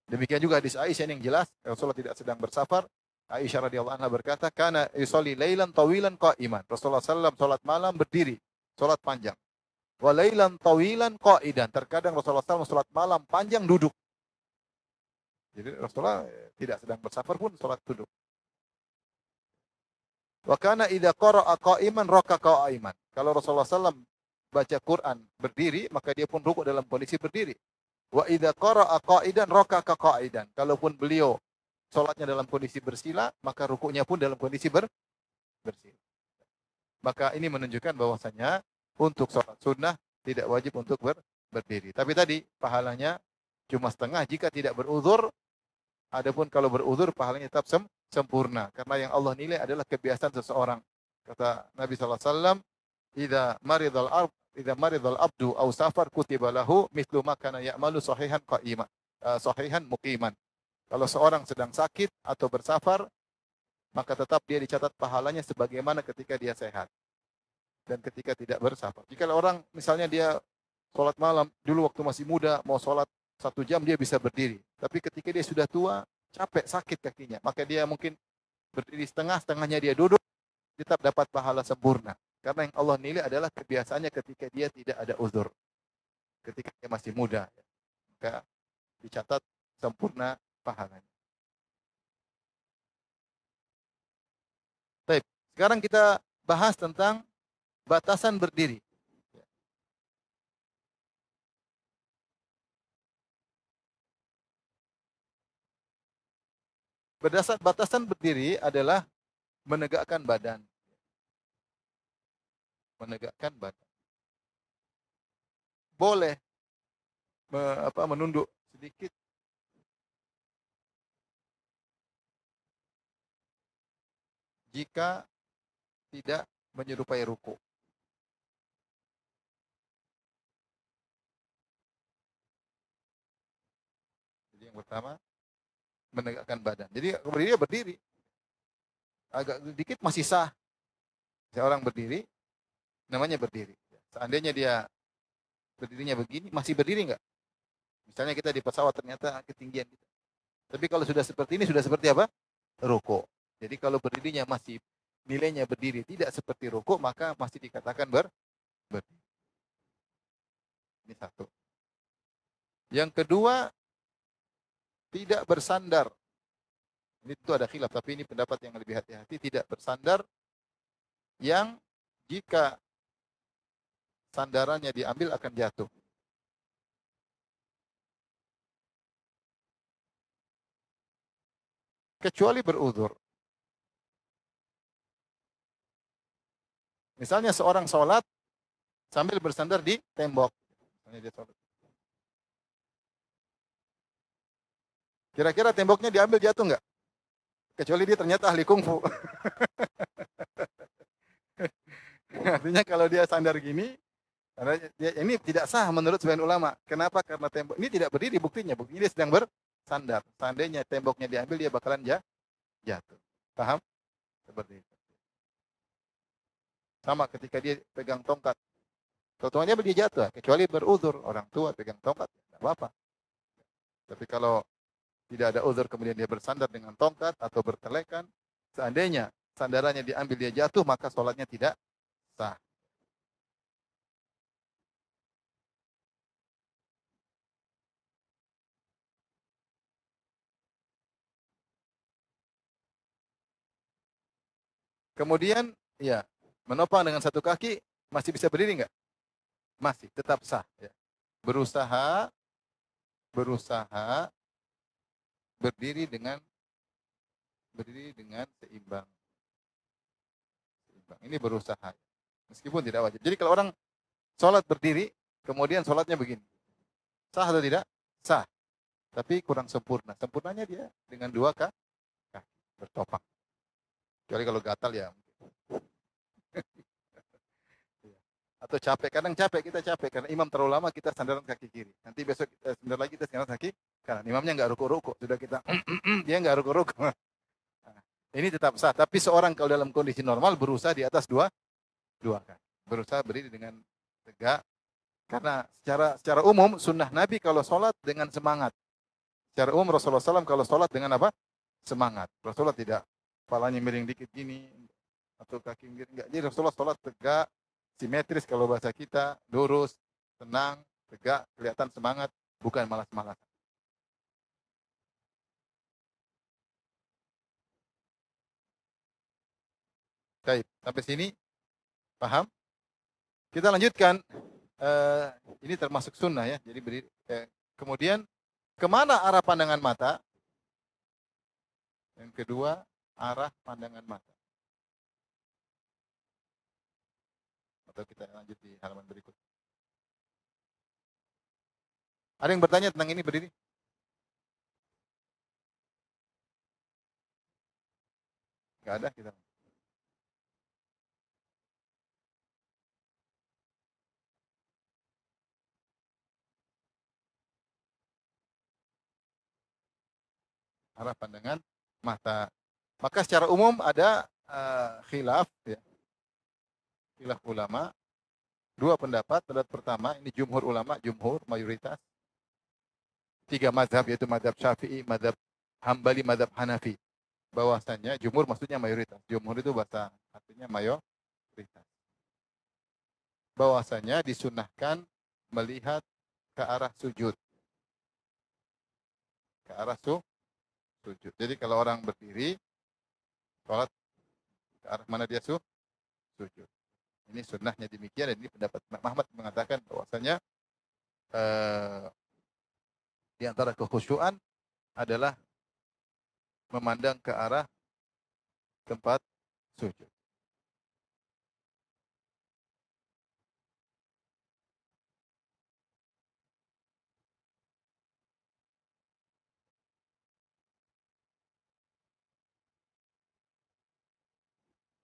Demikian juga hadis Aisyah yang jelas, Rasulullah tidak sedang bersafar. Aisyah radhiyallahu anha berkata, "Kana yusalli lailan tawilan qa'iman." Rasulullah SAW salat malam berdiri, salat panjang. Wa lailan tawilan qa'idan. Terkadang Rasulullah SAW salat malam panjang duduk. Jadi Rasulullah tidak sedang bersafar pun salat duduk. Wa kana idza qara'a qa'iman raka'a qa'iman. Kalau Rasulullah SAW baca Quran berdiri, maka dia pun rukuk dalam kondisi berdiri. Wa idza qara'a qa'idan raka'a qa'idan. Kalaupun beliau salatnya dalam kondisi bersila, maka rukuknya pun dalam kondisi bersila. Maka ini menunjukkan bahwasanya untuk salat sunnah tidak wajib untuk berdiri. Tapi tadi pahalanya cuma setengah jika tidak beruzur. Adapun kalau beruzur pahalanya tetap sempurna. Karena yang Allah nilai adalah kebiasaan seseorang. Kata Nabi SAW, Idza maridal abdu aw safar kutiba lahu mithlu ma kana ya'malu sahihan muqiman. Kalau seorang sedang sakit atau bersafar, maka tetap dia dicatat pahalanya sebagaimana ketika dia sehat dan ketika tidak bersafar. Jika orang misalnya dia sholat malam, dulu waktu masih muda, mau sholat 1 jam dia bisa berdiri. Tapi ketika dia sudah tua, capek, sakit kakinya, maka dia mungkin berdiri setengahnya dia duduk, tetap dapat pahala sempurna. Karena yang Allah nilai adalah kebiasaannya ketika dia tidak ada uzur. Ketika dia masih muda, maka dicatat sempurna pahalanya. Baik, sekarang kita bahas tentang batasan berdiri. Batasan berdiri adalah menegakkan badan. Menegakkan badan. Boleh menunduk sedikit jika tidak menyerupai ruku. Jadi yang pertama, menegakkan badan. Jadi berdiri. Agak sedikit masih sah. Seorang berdiri, namanya berdiri. Seandainya dia berdirinya begini, masih berdiri enggak? Misalnya kita di pesawat ternyata ketinggian kita. Tapi kalau sudah seperti ini, sudah seperti apa? Ruku. Jadi kalau berdirinya masih nilainya berdiri, tidak seperti ruku, maka masih dikatakan berdiri. Ini satu. Yang kedua, tidak bersandar. Ini tentu ada khilaf, tapi ini pendapat yang lebih hati-hati. Tidak bersandar yang jika sandarannya diambil akan jatuh. Kecuali beruzur. Misalnya seorang sholat sambil bersandar di tembok. Misalnya dia sholat. Kira-kira temboknya diambil jatuh nggak? Kecuali dia ternyata ahli kungfu. Artinya kalau dia sandar gini, ini tidak sah menurut sebagian ulama. Kenapa? Karena tembok ini tidak berdiri buktinya. Buktinya dia sedang bersandar. Seandainya temboknya diambil, dia bakalan jatuh. Paham? Seperti itu. Sama ketika dia pegang tongkat. Contohnya dia jatuh, kecuali beruzur. Orang tua pegang tongkat, tidak apa-apa. Tapi kalau tidak ada uzur kemudian dia bersandar dengan tongkat atau bertelekan, seandainya sandarannya diambil dia jatuh, maka sholatnya tidak sah. Kemudian, ya, menopang dengan satu kaki, masih bisa berdiri enggak? Masih, tetap sah. Ya. Berusaha berdiri dengan seimbang. Ini berusaha. Meskipun tidak wajib. Jadi kalau orang sholat berdiri, kemudian sholatnya begini. Sah atau tidak? Sah. Tapi kurang sempurna. Sempurnanya dia dengan dua kaki bertopang. Kecuali kalau gatal ya. Atau capek. Kadang kita capek. Karena imam terlalu lama kita sandaran kaki kiri. Nanti besok kita sandar lagi kita sandaran kaki kanan. Imamnya nggak ruku-ruku. Sudah kita, dia nggak ruku-ruku. Ini tetap sah. Tapi seorang kalau dalam kondisi normal berusaha di atas dua kaki. Berusaha berdiri dengan tegak. Karena secara umum sunnah Nabi kalau sholat dengan semangat. Secara umum Rasulullah SAW kalau sholat dengan apa? Semangat. Rasulullah tidak kepalanya miring dikit gini atau kaki miring enggak. Jadi Rasulullah sholat tegak, simetris kalau bahasa kita, lurus, tenang, tegak, kelihatan semangat, bukan malas-malasan. Baik, sampai sini paham? Kita lanjutkan. Ini termasuk sunnah ya. Jadi kemudian kemana arah pandangan mata? Yang kedua, arah pandangan mata. Atau kita lanjut di halaman berikut. Ada yang bertanya tentang ini berdiri? Enggak ada kita. Arah pandangan mata. Maka secara umum ada khilaf ya. Khilaf ulama. Dua pendapat. Pendapat pertama ini jumhur ulama, mayoritas. Tiga mazhab yaitu mazhab Syafi'i, mazhab Hambali, mazhab Hanafi. Bahwasanya jumhur maksudnya mayoritas. Jumhur itu bahasa artinya mayoritas. Bahwasanya disunahkan melihat ke arah sujud. Ke arah sujud. Jadi kalau orang berdiri, sholat ke arah mana dia sujud. Ini sunnahnya demikian dan ini pendapat Imam Ahmad mengatakan bahwasanya di antara kekhusyuan adalah memandang ke arah tempat sujud.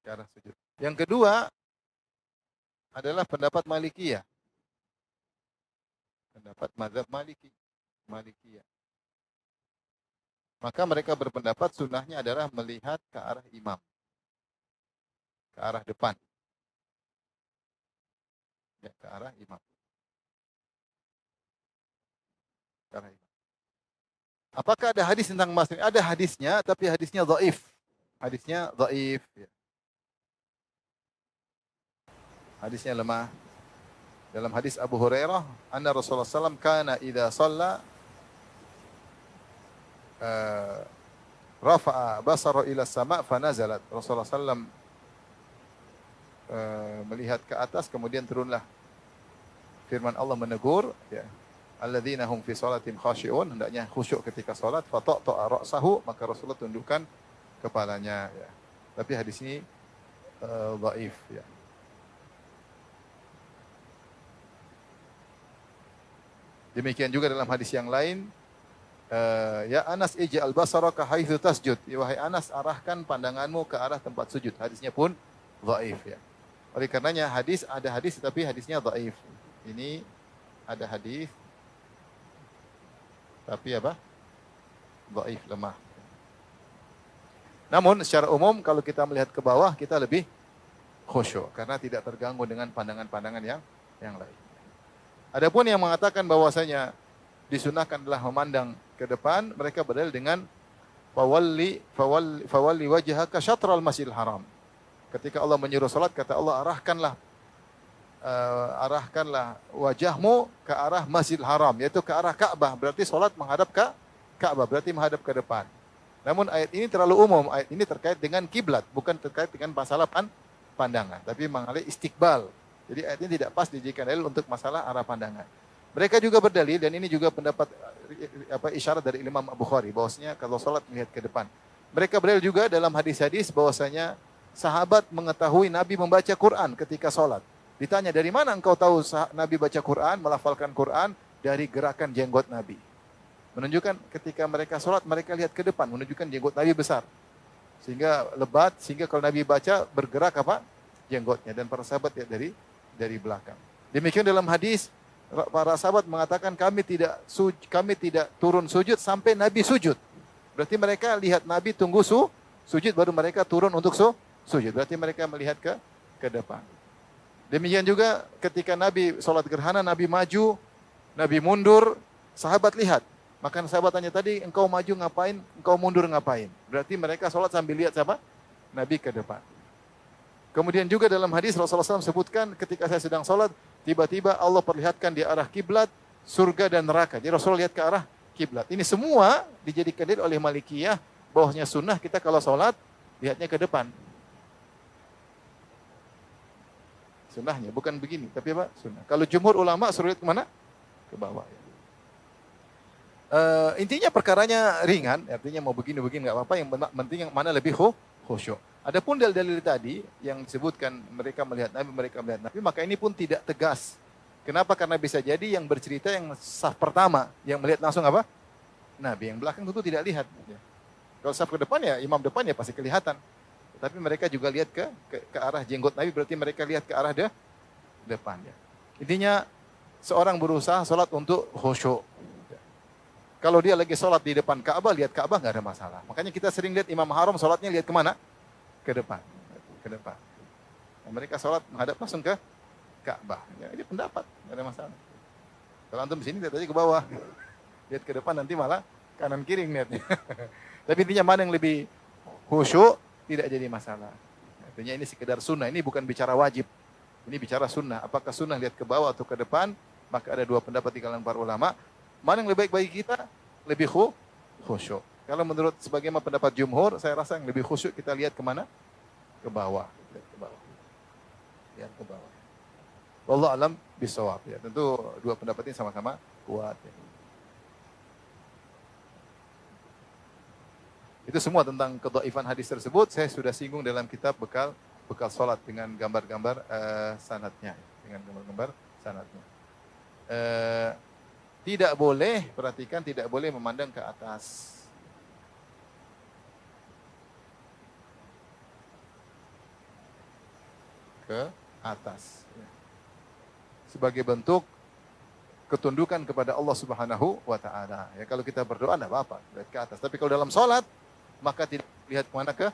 Ke arah sujud. Yang kedua adalah pendapat Malikiyah. Pendapat mazhab Malikiyah. Maka mereka berpendapat sunnahnya adalah melihat ke arah imam. Ke arah depan. Ya, ke arah imam. Ke arah imam. Apakah ada hadis tentang masjid? Ada hadisnya, tapi hadisnya dhaif. Hadisnya dhaif. Ya. Hadisnya lemah. Dalam hadis Abu Hurairah, anna Rasulullah SAW kana idza shalla rafa'a basara ila sama' fanazalat. Rasulullah SAW melihat ke atas, kemudian turunlah firman Allah menegur, ya, alladzina hum fi shalatim khashi'un, hendaknya khusyuk ketika salat, fata'ta'a ra'sahu, maka Rasulullah tundukkan kepalanya, ya. Tapi hadis ini dhaif, ya. Demikian juga dalam hadis yang lain, ya Anas ij'al basaraka haitsu tasjud. Ya, wahai Anas, arahkan pandanganmu ke arah tempat sujud. Hadisnya pun dhaif, ya. Oleh karenanya ada hadis tapi hadisnya dhaif. Ini ada hadis tapi apa? Dhaif, lemah. Namun secara umum kalau kita melihat ke bawah kita lebih khusyuk karena tidak terganggu dengan pandangan-pandangan yang lain. Adapun yang mengatakan bahwasanya disunahkan adalah memandang ke depan, mereka berdalil dengan fawalli wajhaka syatral masjidil haram. Ketika Allah menyuruh salat, kata Allah, arahkanlah wajahmu ke arah Masjidil Haram, yaitu ke arah Ka'bah. Berarti salat menghadap ke Ka'bah, berarti menghadap ke depan. Namun ayat ini terlalu umum. Ayat ini terkait dengan kiblat, bukan terkait dengan masalah pandangan, tapi mengenai istiqbal. Jadi ayat ini tidak pas dijadikan dalil untuk masalah arah pandangan. Mereka juga berdalil, dan ini juga pendapat isyarat dari Imam Bukhari, bahwasanya kalau salat melihat ke depan. Mereka berdalil juga dalam hadis-hadis bahwasanya sahabat mengetahui Nabi membaca Quran ketika salat. Ditanya, dari mana engkau tahu Nabi baca Quran, melafalkan Quran? Dari gerakan jenggot Nabi. Menunjukkan ketika mereka salat, mereka lihat ke depan, menunjukkan jenggot Nabi besar. Sehingga lebat, sehingga kalau Nabi baca, bergerak apa? Jenggotnya. Dan para sahabat lihat dari belakang. Demikian dalam hadis, para sahabat mengatakan kami tidak turun sujud sampai Nabi sujud. Berarti mereka lihat Nabi tunggu sujud baru mereka turun untuk sujud. Berarti mereka melihat ke depan. Demikian juga ketika Nabi sholat gerhana, Nabi maju, Nabi mundur, sahabat lihat. Maka sahabat tanya tadi, engkau maju ngapain, engkau mundur ngapain? Berarti mereka sholat sambil lihat siapa? Nabi ke depan. Kemudian juga dalam hadis Rasulullah SAW sebutkan ketika saya sedang sholat, tiba-tiba Allah perlihatkan di arah kiblat, surga dan neraka. Jadi Rasulullah lihat ke arah kiblat. Ini semua dijadikan dalil oleh Malikiyah, bahwasanya sunnah kita kalau sholat, lihatnya ke depan. Sunnahnya, bukan begini, tapi apa? Sunnah. Kalau jumhur ulama suruh lihat kemana? Ke bawah. Ya. Intinya perkaranya ringan, artinya mau begini-begini nggak apa-apa, yang penting yang mana lebih khusyuk. Adapun dalil-dalil tadi yang disebutkan mereka melihat Nabi, maka ini pun tidak tegas. Kenapa? Karena bisa jadi yang bercerita yang saf pertama, yang melihat langsung apa? Nabi. Yang belakang tentu tidak lihat. Kalau saf ke depan ya, imam depan ya pasti kelihatan. Tapi mereka juga lihat ke arah jenggot Nabi, berarti mereka lihat ke arah depan. Ya. Intinya seorang berusaha sholat untuk khusyuk. Kalau dia lagi sholat di depan Ka'bah, lihat Ka'bah nggak ada masalah. Makanya kita sering lihat Imam Haram sholatnya lihat kemana? Ke depan. Ke depan. Nah, mereka sholat menghadap langsung ke Ka'bah. Ya, ini pendapat, nggak ada masalah. Kalau antum di sini lihat aja ke bawah. Lihat ke depan nanti malah kanan kiri lihatnya. Tapi intinya mana yang lebih khusyuk, tidak jadi masalah. Artinya ini sekedar sunnah, ini bukan bicara wajib. Ini bicara sunnah. Apakah sunnah lihat ke bawah atau ke depan? Maka ada dua pendapat di kalangan para ulama. Mana yang lebih baik bagi kita? Lebih khusyuk. Kalau menurut sebagaimana pendapat jumhur, saya rasa yang lebih khusyuk kita lihat kemana? Ke bawah. Lihat ke bawah. Lihat ke bawah. Wallahu alam bisawab. Ya, tentu dua pendapat ini sama-sama kuat. Ya. Itu semua tentang kedhaifan hadis tersebut saya sudah singgung dalam kitab bekal salat dengan gambar-gambar sanadnya, dengan gambar-gambar sanadnya. Tidak boleh, perhatikan, tidak boleh memandang ke atas. Ke atas. Sebagai bentuk ketundukan kepada Allah Subhanahu wa taala. Ya, kalau kita berdoa enggak apa-apa, lihat ke atas. Tapi kalau dalam salat maka tidak lihat kemana, ke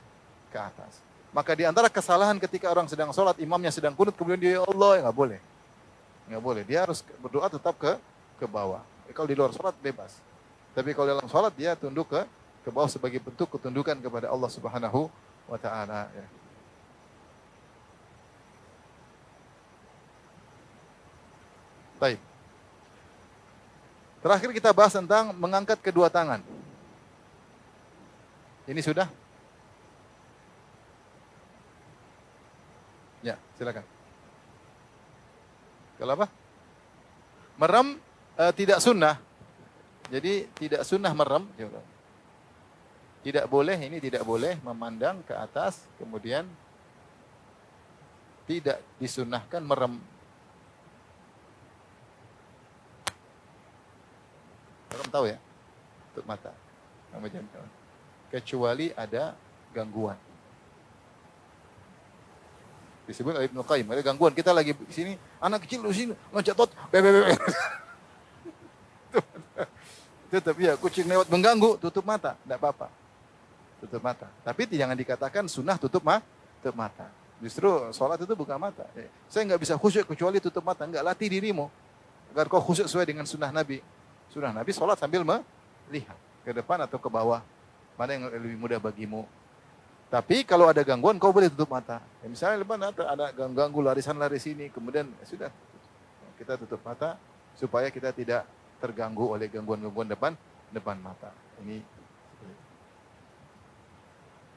atas. Maka di antara kesalahan ketika orang sedang salat, imamnya sedang kunut kemudian dia ya Allah, ya enggak boleh. Enggak boleh. Dia harus berdoa tetap ke bawah. Kalau di luar salat bebas. Tapi kalau dalam salat dia tunduk ke bawah sebagai bentuk ketundukan kepada Allah Subhanahu wa taala, ya. Baik. Terakhir kita bahas tentang mengangkat kedua tangan. Ini sudah? Ya, silakan. Kalau apa? Merem tidak sunnah. Jadi tidak sunnah merem. Tidak boleh, ini tidak boleh memandang ke atas, kemudian tidak disunnahkan merem. Orang tahu ya, tutup mata. Kecuali ada gangguan. Disebut oleh Ibnu Qayyim, ada gangguan. Kita lagi di sini, anak kecil di sini loncat tot, tutup ya, kucing lewat mengganggu, tutup mata, tidak apa-apa. Tutup mata. Tapi jangan dikatakan sunnah tutup mata. Justru sholat itu buka mata. Saya nggak bisa khusyuk kecuali tutup mata. Enggak, latih dirimu agar kau khusyuk sesuai dengan sunnah Nabi. Sunnah Nabi sholat sambil melihat ke depan atau ke bawah. Mana yang lebih mudah bagimu. Tapi kalau ada gangguan, kau boleh tutup mata. Ya, misalnya depan ada ganggu larisan lari sini, kemudian sudah kita tutup mata supaya kita tidak terganggu oleh gangguan-gangguan depan mata. Ini.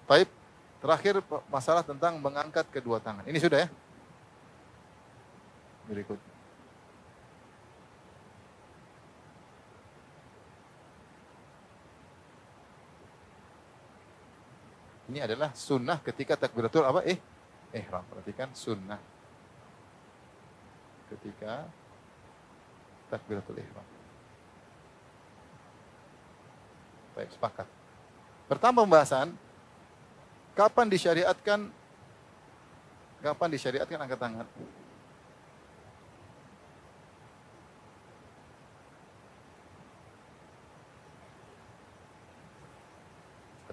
Baik, terakhir masalah tentang mengangkat kedua tangan. Ini sudah ya. Berikut. Ini adalah sunnah ketika takbiratul apa? Ihram. Perhatikan sunnah ketika takbiratul ihram. Baik, sepakat. Pertama pembahasan, kapan disyariatkan angkat tangan?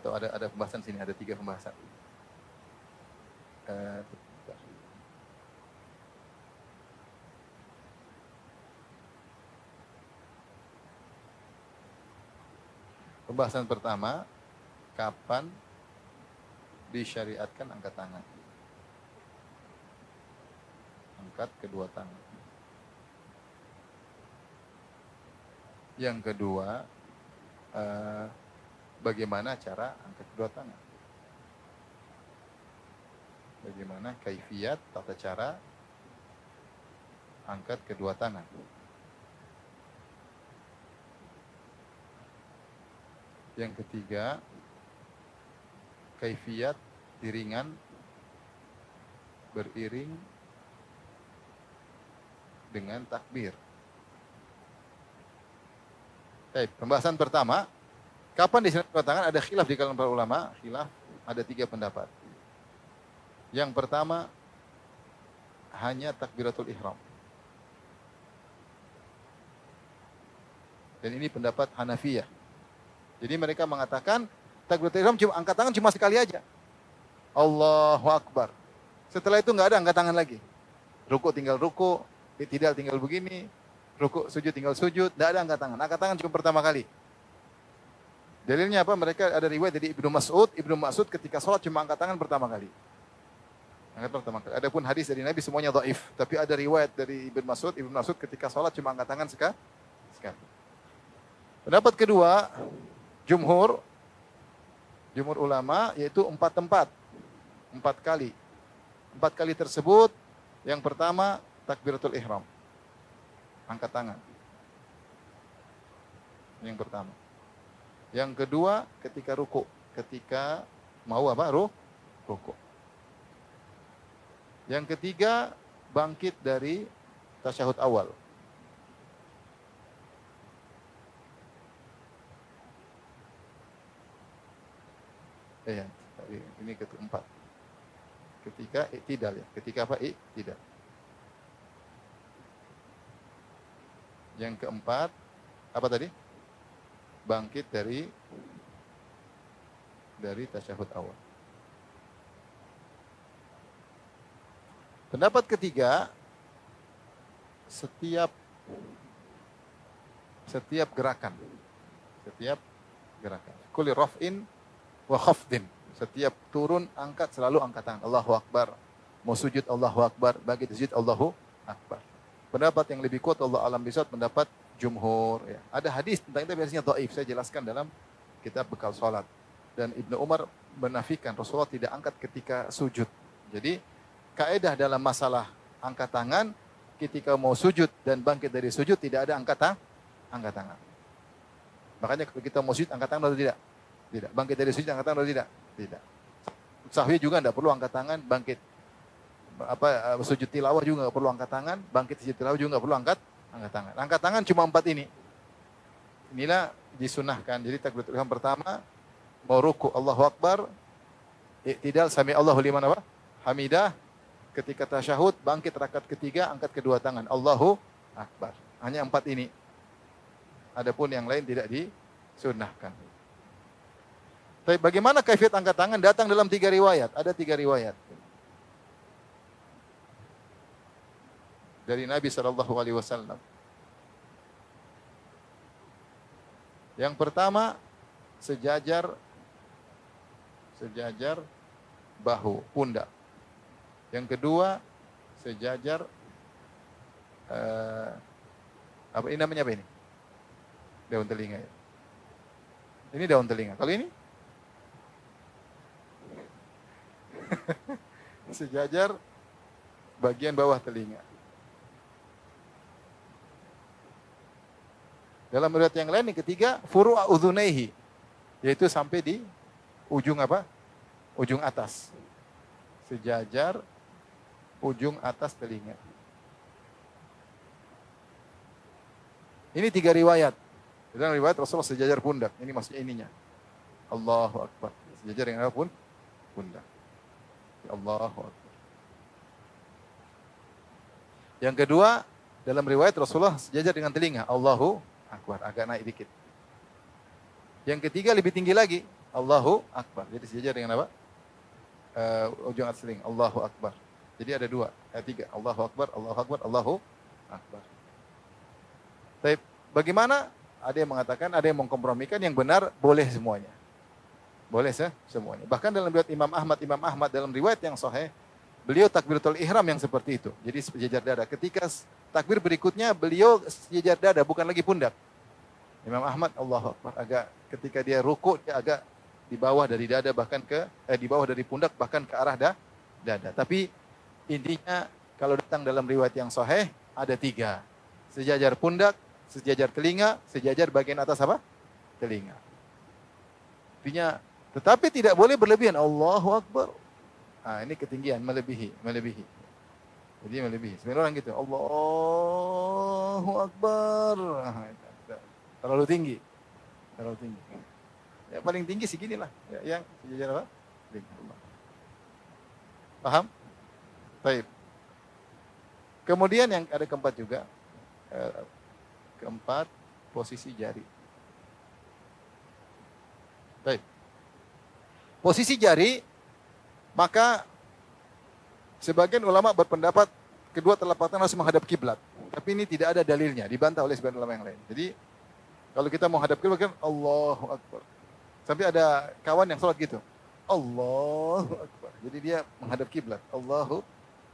Atau ada pembahasan sini, ada 3 pembahasan. Pembahasan pertama, kapan disyariatkan angkat tangan? Angkat kedua tangan. Yang kedua, bagaimana cara angkat kedua tangan? Bagaimana kaifiyat, tata cara angkat kedua tangan? Yang ketiga, kaifiyat iringan beriring dengan takbir. Baik, pembahasan pertama, kapan disyariatkan kedua tangan? Ada khilaf di kalangan para ulama, khilaf ada 3 pendapat. Yang pertama, hanya takbiratul ihram. Dan ini pendapat Hanafiyah. Jadi mereka mengatakan takbiratul ihram angkat tangan cuma sekali aja. Allahu Akbar. Setelah itu nggak ada angkat tangan lagi. Ruku tinggal ruku, i'tidal tinggal begini, ruku sujud tinggal sujud, tidak ada angkat tangan. Angkat tangan cuma pertama kali. Dalilnya apa? Mereka ada riwayat dari Ibnu Mas'ud. Ibnu Mas'ud ketika sholat cuma angkat tangan pertama kali. Angkat pertama kali. Adapun hadis dari Nabi semuanya dhaif. Tapi ada riwayat dari Ibnu Mas'ud ketika sholat cuma angkat tangan sekali. Pendapat kedua, jumhur ulama yaitu 4 tempat. 4 kali. 4 kali tersebut, yang pertama takbiratul ihram. Angkat tangan. Yang pertama. Yang kedua ketika ruku. ketika mau apa? Rukuk. Yang ketiga, bangkit dari tasyahud awal. Ini keempat. Ketika i'tidal ya. Ketika apa? I'tidal. Yang keempat, apa tadi? Bangkit dari tasyahud awal. Pendapat ketiga, setiap gerakan, kulli raf'in wa khafdin. Setiap turun, angkat, selalu angkat tangan. Allahu Akbar. Mau sujud, Allahu Akbar. Bagi sujud, Allahu Akbar. Pendapat yang lebih kuat, Allah alam bisawab, pendapat jumhur. Ya. Ada hadis tentang itu biasanya dhaif. Saya jelaskan dalam kitab bekal sholat. Dan Ibnu Umar menafikan Rasulullah tidak angkat ketika sujud. Jadi, kaidah dalam masalah angkat tangan, ketika mau sujud dan bangkit dari sujud, tidak ada angkat tangan. Makanya kalau kita mau sujud, angkat tangan atau tidak? Tidak. Bangkit dari sujud, angkat tangan atau tidak? Tidak. Sahwi juga tidak perlu angkat tangan, bangkit. Sujud tilawah juga tidak perlu angkat tangan, bangkit sujud tilawah juga tidak perlu angkat tangan. Angkat tangan cuma 4 ini. Inilah disunahkan. Jadi takbiratul ihram pertama, mau ruku, Allahu Akbar. I'tidal, sami Allahu liman apa? Hamidah. Ketika tasyahud, bangkit rakaat ketiga, angkat kedua tangan. Allahu Akbar. Hanya 4 ini. Adapun yang lain tidak disunnahkan. Tapi bagaimana kaifiat angkat tangan? Datang dalam 3 riwayat. Ada 3 riwayat. Dari Nabi SAW. Yang pertama, sejajar bahu, pundak. Yang kedua, sejajar apa ini namanya apa ini? Daun telinga ya. Ini daun telinga. Kalau ini sejajar bagian bawah telinga. Dalam riwayat yang lain yang ketiga, furu'a udhunaihi, yaitu sampai di ujung apa? Ujung atas. Sejajar ujung atas telinga. Ini 3 riwayat. Dalam riwayat Rasulullah sejajar pundak. Ini maksudnya ininya. Allahu Akbar. Sejajar dengan apa pun? Pundak. Allahu Akbar. Yang kedua, dalam riwayat Rasulullah sejajar dengan telinga. Allahu Akbar. Agak naik dikit. Yang ketiga lebih tinggi lagi. Allahu Akbar. Jadi sejajar dengan apa? Ujung atas telinga. Allahu Akbar. Jadi ada 3. Allahu Akbar, Allahu Akbar, Allahu Akbar. Tapi bagaimana? Ada yang mengatakan, ada yang mengkompromikan, yang benar boleh semuanya. Boleh semuanya. Bahkan dalam riwayat Imam Ahmad dalam riwayat yang sahih, beliau takbiratul ihram yang seperti itu. Jadi sejajar dada. Ketika takbir berikutnya, beliau sejajar dada, bukan lagi pundak. Imam Ahmad, Allahu Akbar, agak ketika dia rukuk, dia agak di bawah dari dada, bahkan di bawah dari pundak, bahkan ke arah dada. Tapi intinya, kalau datang dalam riwayat yang sahih, ada 3. Sejajar pundak, sejajar telinga, sejajar bagian atas apa? Telinga. Intinya, tetapi tidak boleh berlebihan. Allahu Akbar. Ini ketinggian, melebihi. Jadi melebihi. Sebenarnya orang gitu. Allahu Akbar. Terlalu tinggi. Ya, paling tinggi seginilah. Ya, yang sejajar apa? Telinga. Paham? Baik. Kemudian yang ada keempat juga. Keempat, posisi jari. Baik. Posisi jari, maka sebagian ulama berpendapat kedua telapak tangan harus menghadap kiblat. Tapi ini tidak ada dalilnya, dibantah oleh sebagian ulama yang lain. Jadi kalau kita mau hadap kiblat kan Allahu Akbar. Sampai ada kawan yang sholat gitu. Allahu Akbar. Jadi dia menghadap kiblat. Allahu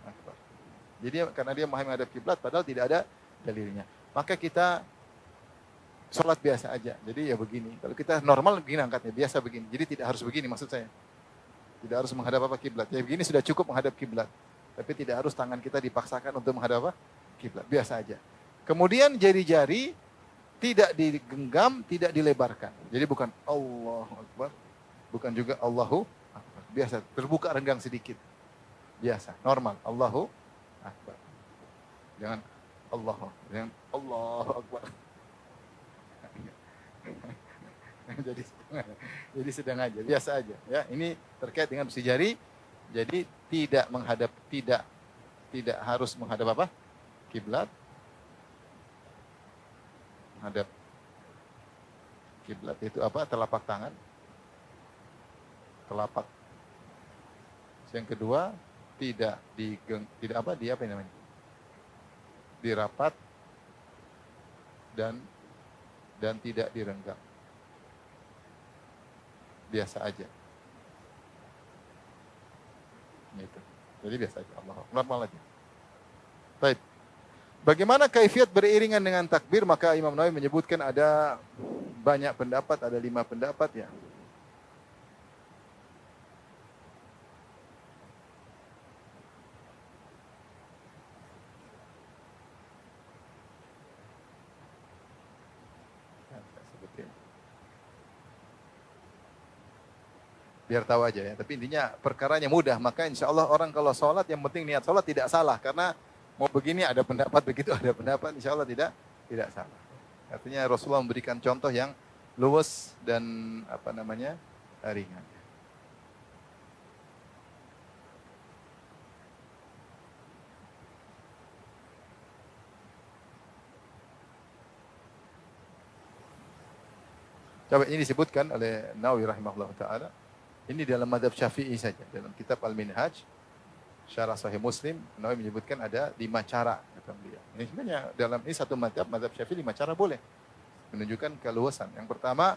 Akbar. Jadi karena dia menghadap kiblat padahal tidak ada dalilnya. Maka kita sholat biasa aja. Jadi ya begini. Kalau kita normal begini angkatnya, biasa begini. Jadi tidak harus begini maksud saya. Tidak harus menghadap apa kiblat. Ya begini sudah cukup menghadap kiblat. Tapi tidak harus tangan kita dipaksakan untuk menghadap apa kiblat. Biasa aja. Kemudian jari-jari tidak digenggam, tidak dilebarkan. Jadi bukan Allahu Akbar. Bukan juga Allahu Akbar. Biasa, terbuka renggang sedikit. Biasa, normal. Allahu Akbar. Jangan jangan Allahu Akbar. jadi sedang aja, biasa aja. Ya, ini terkait dengan besi jari. Jadi tidak harus menghadap apa? Kiblat. Menghadap kiblat itu apa? Telapak tangan. Telapak. Yang kedua, tidak apa namanya? Dirapat dan tidak direnggang. Biasa aja. Gitu. Jadi biasa aja, Allah normal aja. Baik. Bagaimana kaifiat beriringan dengan takbir? Maka Imam Nawawi menyebutkan ada banyak pendapat, ada 5 pendapat ya. Biar tahu aja ya. Tapi intinya perkaranya mudah. Maka insya Allah orang kalau sholat yang penting niat sholat tidak salah. Karena mau begini ada pendapat, begitu ada pendapat. Insya Allah tidak salah. Artinya Rasulullah memberikan contoh yang luwes dan ringan. Coba ini disebutkan oleh Nawawi rahimahullah ta'ala. Ini dalam madhab Syafi'i saja. Dalam kitab Al-Minhaj, Syarah Sahih Muslim, Nawawi menyebutkan ada 5 cara. Kata beliau. Ini sebenarnya dalam ini satu madhab Syafi'i 5 cara boleh. Menunjukkan keluasan. Yang pertama,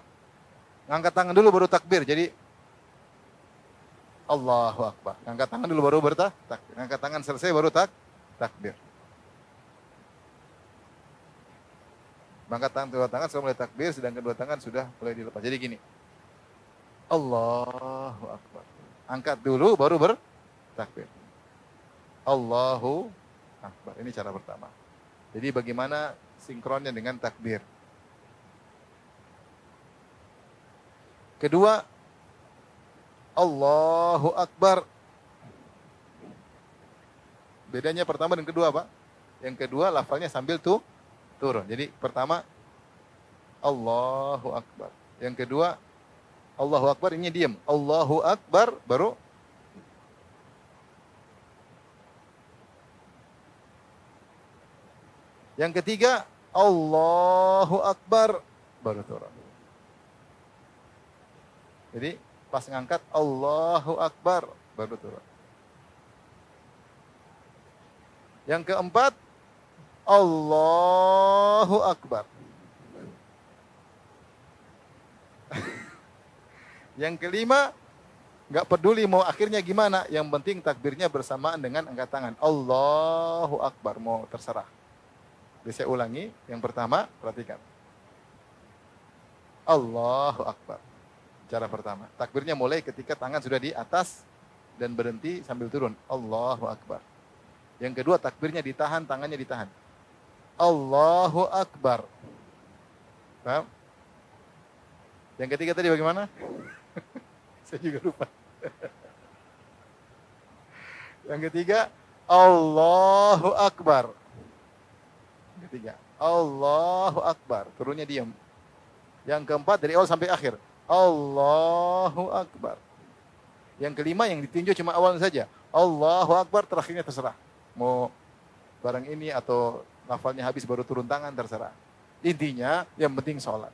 ngangkat tangan dulu baru takbir. Jadi, Allahu Akbar. Ngangkat tangan dulu baru takbir. Ngangkat tangan selesai baru takbir. Mengangkat tangan, kedua tangan sudah mulai takbir, sedangkan dua tangan sudah mulai dilepas. Jadi gini, Allahu Akbar. Angkat dulu baru bertakbir. Allahu Akbar. Ini cara pertama. Jadi bagaimana sinkronnya dengan takbir. Kedua, Allahu Akbar. Bedanya pertama dan kedua, Pak. Yang kedua lafalnya sambil turun. Jadi pertama Allahu Akbar. Yang kedua Allahu Akbar, ini diam. Allahu Akbar, baru yang ketiga Allahu Akbar, baru turun. Jadi pas ngangkat Allahu Akbar, baru turun. Yang keempat Allahu Akbar. Yang kelima, nggak peduli mau akhirnya gimana, yang penting takbirnya bersamaan dengan angkat tangan. Allahu Akbar, mau terserah. Jadi saya ulangi, yang pertama, perhatikan. Allahu Akbar. Cara pertama, takbirnya mulai ketika tangan sudah di atas dan berhenti sambil turun. Allahu Akbar. Yang kedua, takbirnya ditahan, tangannya ditahan. Allahu Akbar. Paham? Yang ketiga tadi bagaimana? Saya juga lupa. Yang ketiga, Allahu Akbar. Yang ketiga, Allahu Akbar. Turunnya diam. Yang keempat, dari awal sampai akhir. Allahu Akbar. Yang kelima, yang ditinjau cuma awal saja. Allahu Akbar, terakhirnya terserah. Mau barang ini atau lafalnya habis baru turun tangan, terserah. Intinya, yang penting sholat.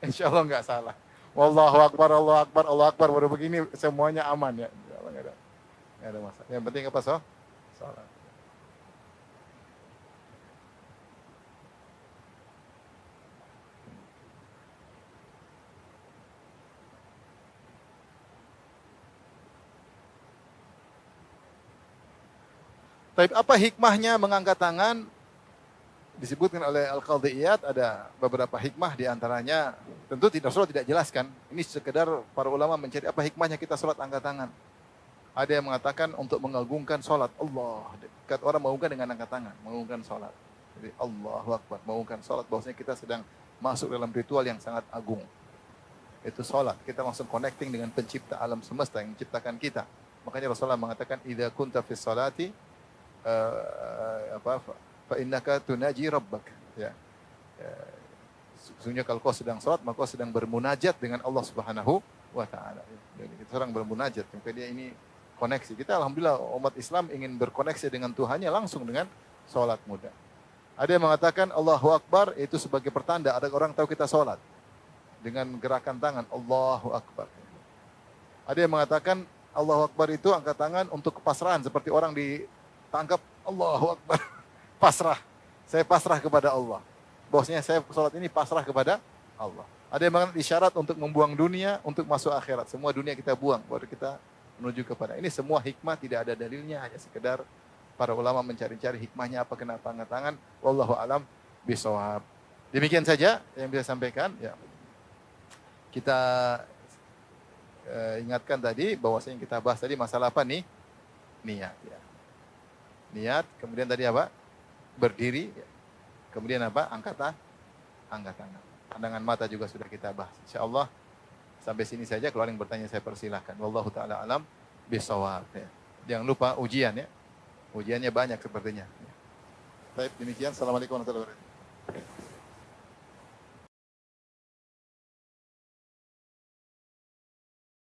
Insya Allah nggak salah. Wallahu Akbar, Allahu Akbar, Allahu Akbar. Baru begini semuanya aman ya. Insya Allah nggak ada masalah. Yang penting apa sholat. Tapi apa hikmahnya mengangkat tangan? Disebutkan oleh Al-Qadhi Iyad, ada beberapa hikmah, diantaranya tentu Rasulullah tidak jelaskan. Ini sekedar para ulama mencari apa hikmahnya kita sholat angkat tangan. Ada yang mengatakan untuk mengagungkan sholat. Allah, dekat orang mengagungkan dengan angkat tangan, mengagungkan sholat. Jadi Allahu Akbar, mengagungkan sholat, bahwasanya kita sedang masuk dalam ritual yang sangat agung. Itu sholat. Kita langsung connecting dengan pencipta alam semesta yang menciptakan kita. Makanya Rasulullah mengatakan, idza kunta fi sholati fa innaka tunaji rabbak. Ya. Sesungguhnya kalau kau sedang sholat, maka kau sedang bermunajat dengan Allah Subhanahu wa taala. Jadi kita sedang bermunajat. Maka dia ini koneksi. Kita alhamdulillah umat Islam ingin berkoneksi dengan Tuhannya langsung dengan sholat mudah. Ada yang mengatakan Allahu Akbar itu sebagai pertanda ada orang tahu kita sholat. Dengan gerakan tangan Allahu Akbar. Ada yang mengatakan Allahu Akbar itu angkat tangan untuk kepasrahan seperti orang ditangkap Allahu Akbar. Pasrah. Saya pasrah kepada Allah. Bahwasanya saya sholat ini pasrah kepada Allah. Ada yang mengatakan isyarat untuk membuang dunia untuk masuk akhirat. Semua dunia kita buang baru kita menuju kepada. Ini semua hikmah tidak ada dalilnya, hanya sekedar para ulama mencari-cari hikmahnya apa kenapa angkat tangan. Wallahu alam bishawab. Demikian saja yang bisa sampaikan. Ya. Kita ingatkan tadi bahwasanya kita bahas tadi masalah apa nih? Niat. Ya. Niat, kemudian tadi apa? Berdiri. Ya. Kemudian apa? Angkat tangan. Pandangan mata juga sudah kita bahas. Insyaallah sampai sini saja. Kalau yang bertanya saya persilahkan. Wallahu taala alam bishawab. Ya. Jangan lupa ujian ya. Ujiannya banyak sepertinya. Baik, demikian. Assalamualaikum warahmatullahi wabarakatuh.